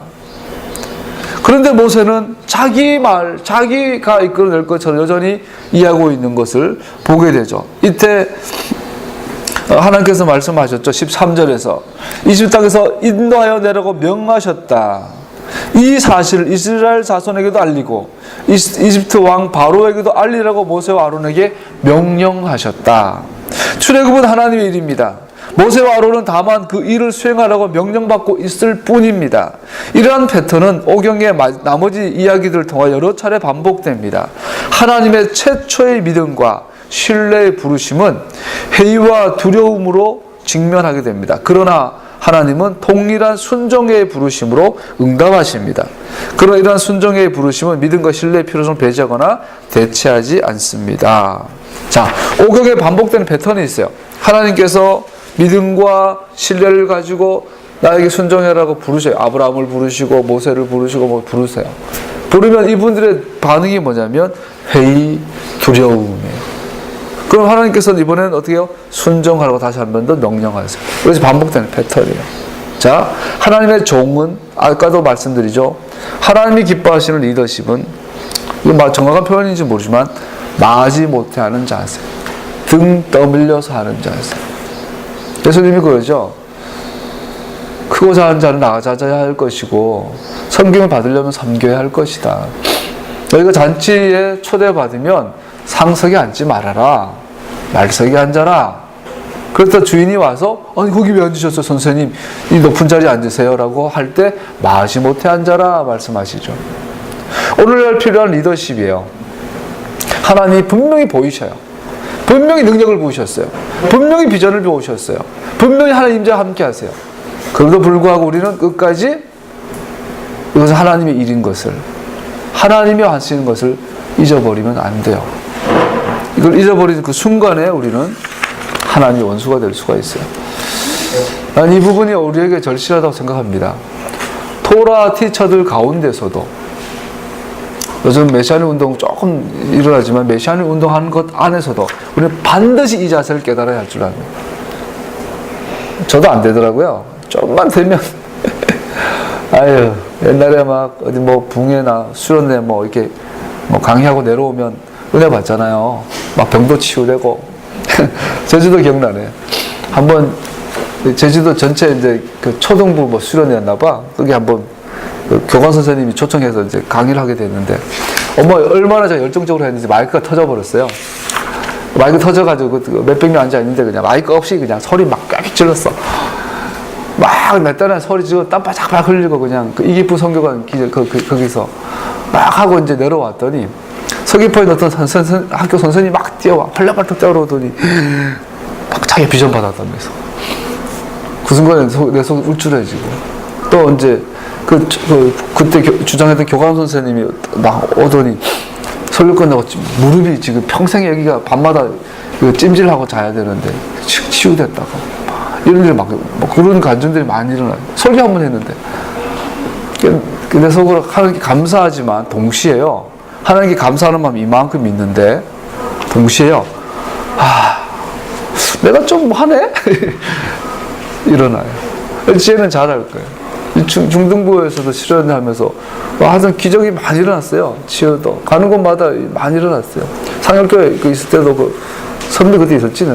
그런데 모세는 자기가 이끌어낼 것처럼 여전히 이해하고 있는 것을 보게 되죠. 이때 하나님께서 말씀하셨죠. 13절에서 이집 땅에서 인도하여 내라고 명하셨다. 이 사실을 이스라엘 자손에게도 알리고 이집트 왕 바로에게도 알리라고 모세와 아론에게 명령하셨다. 출애굽은 하나님의 일입니다. 모세와 아론은 다만 그 일을 수행하라고 명령받고 있을 뿐입니다. 이러한 패턴은 오경의 나머지 이야기들을 통해 여러 차례 반복됩니다. 하나님의 최초의 믿음과 신뢰의 부르심은 회의와 두려움으로 직면하게 됩니다. 그러나 하나님은 동일한 순종의 부르심으로 응답하십니다. 그러나 이러한 순종의 부르심은 믿음과 신뢰의 필요성을 배제하거나 대체하지 않습니다. 자, 오경에 반복되는 패턴이 있어요. 하나님께서 믿음과 신뢰를 가지고 나에게 순종해라고 부르셔요. 아브라함을 부르시고 모세를 부르시고 부르세요. 부르면 이분들의 반응이 뭐냐면 회의, 두려움이에요. 그럼 하나님께서는 이번에는 어떻게 해요? 순종하라고 다시 한 번 더 명령하세요. 그래서 반복되는 패턴이에요. 자, 하나님의 종은 아까도 말씀드리죠. 하나님이 기뻐하시는 리더십은 이거 정확한 표현인지 모르지만 나아지 못해 하는 자세, 등 떠밀려서 하는 자세. 예수님이 그러죠. 크고 작은 자는 나아져야 할 것이고 섬김을 받으려면 섬겨야 할 것이다. 너희가 잔치에 초대받으면 상석에 앉지 말아라. 말석에 앉아라. 그랬다 주인이 와서 아니 거기 왜 앉으셨어요 선생님? 이 높은 자리에 앉으세요 라고 할 때 마지 못해 앉아라 말씀하시죠. 오늘날 필요한 리더십이에요. 하나님이 분명히 보이셔요. 분명히 능력을 부으셨어요. 분명히 비전을 부으셨어요. 분명히 하나님 임재와 함께 하세요. 그럼에도 불구하고 우리는 끝까지 이것은 하나님의 일인 것을, 하나님이 하시는 것을 잊어버리면 안 돼요. 이걸 잊어버리는 그 순간에 우리는 하나님의 원수가 될 수가 있어요. 난 이 부분이 우리에게 절실하다고 생각합니다. 토라 티처들 가운데서도 요즘 메시아닉 운동 조금 일어나지만 메시아닉 운동하는 것 안에서도 우리는 반드시 이 자세를 깨달아야 할 줄 압니다. 저도 안 되더라고요. 좀만 되면 아유 옛날에 막 어디 뭐 붕해나 수련회 뭐 이렇게 뭐 강의하고 내려오면 은혜 받잖아요. 막 병도 치유되고. 제주도 기억나네. 한번 제주도 전체 이제 그 초등부 뭐 수련회였나 봐. 거기 한번 그 교관 선생님이 초청해서 이제 강의를 하게 됐는데, 얼마나 제가 열정적으로 했는지 마이크가 터져버렸어요. 마이크 터져가지고 몇백 명 앉아있는데 그냥 마이크 없이 그냥 소리 막 꽥 질렀어. 막 몇 달에 소리 지르고 땀 바짝바짝 흘리고 그냥 그 이기부 선교관 거기서 막 하고 이제 내려왔더니 서귀포에 어떤 학교 선생님이 막 뛰어와. 벌떡벌떡 뛰어오더니 막 자기 비전 받았다면서. 그 순간에 내 속 울출해지고. 또 이제 그때 주장했던 교감 선생님이 막 오더니 설교 끝나고 무릎이 지금 평생 여기가 밤마다 찜질하고 자야 되는데 치유됐다고. 이런 일이 막 그런 간증들이 많이 일어나요. 설교 한 번 했는데. 내 속으로 하나님께 감사하지만 동시에요. 하나님께 감사하는 마음이 이만큼 있는데 동시에요. 내가 좀 하네? 일어나요. 지혜는 잘 알 거예요. 중등부에서도 실현하면서 하여튼 기적이 많이 일어났어요. 치유도 가는 곳마다 많이 일어났어요. 상열교회 있을 때도 선배 그때 있었지,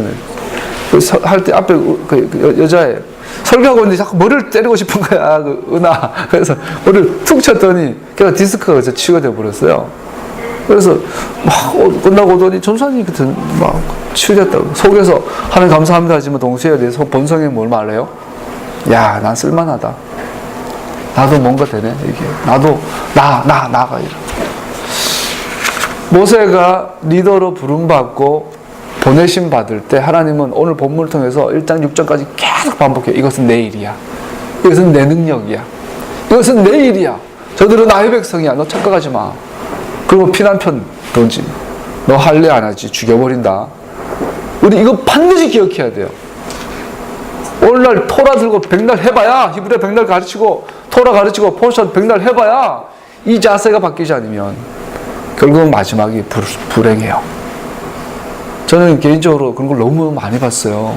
할 때 앞에 여자애 설교하고 있는데 자꾸 머리를 때리고 싶은 거야, 은하. 그래서 머리를 툭 쳤더니 걔가 디스크가 치유가 돼버렸어요. 그래서 막 끝나고 오더니 전사님이 그때 막 치유됐다고. 속에서 하나님 감사합니다 하지만 동시에 내 속 본성에 뭘 말해요? 야, 난 쓸만하다. 나도 뭔가 되네, 이게. 나도, 나가 이런. 모세가 리더로 부름받고 보내심 받을 때 하나님은 오늘 본문을 통해서 1장 6절까지 계속 반복해요. 이것은 내 일이야. 이것은 내 능력이야. 이것은 내 일이야. 저들은 나의 백성이야. 너 착각하지 마. 그리고 피난편 던지. 너 할래 안 하지? 죽여버린다. 우리 이거 반드시 기억해야 돼요. 오늘날 토라 들고 백날 해봐야, 히브리 백날 가르치고 토라 가르치고 포션 백날 해봐야 이 자세가 바뀌지 않으면 결국은 마지막이 불행해요. 저는 개인적으로 그런 걸 너무 많이 봤어요.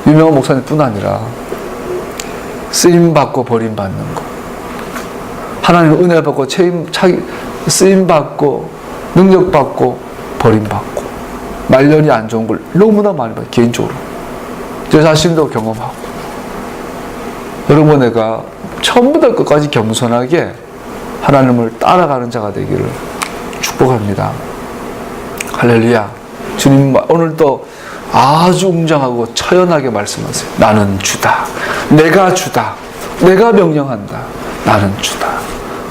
유명한 목사님뿐 아니라 쓰임받고 버림받는 거, 하나님 은혜 받고 쓰임받고 능력받고 버림받고 말년이 안 좋은 걸 너무나 많이 봐요. 개인적으로 제 자신도 경험하고. 여러분, 내가 처음부터 끝까지 겸손하게 하나님을 따라가는 자가 되기를 축복합니다. 할렐루야. 주님 오늘도 아주 웅장하고 처연하게 말씀하세요. 나는 주다. 내가 주다. 내가 명령한다. 나는 주다.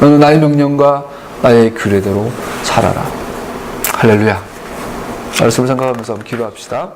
너는 나의 명령과 나의 규례대로 살아라. 할렐루야. 말씀을 생각하면서 한번 기도합시다.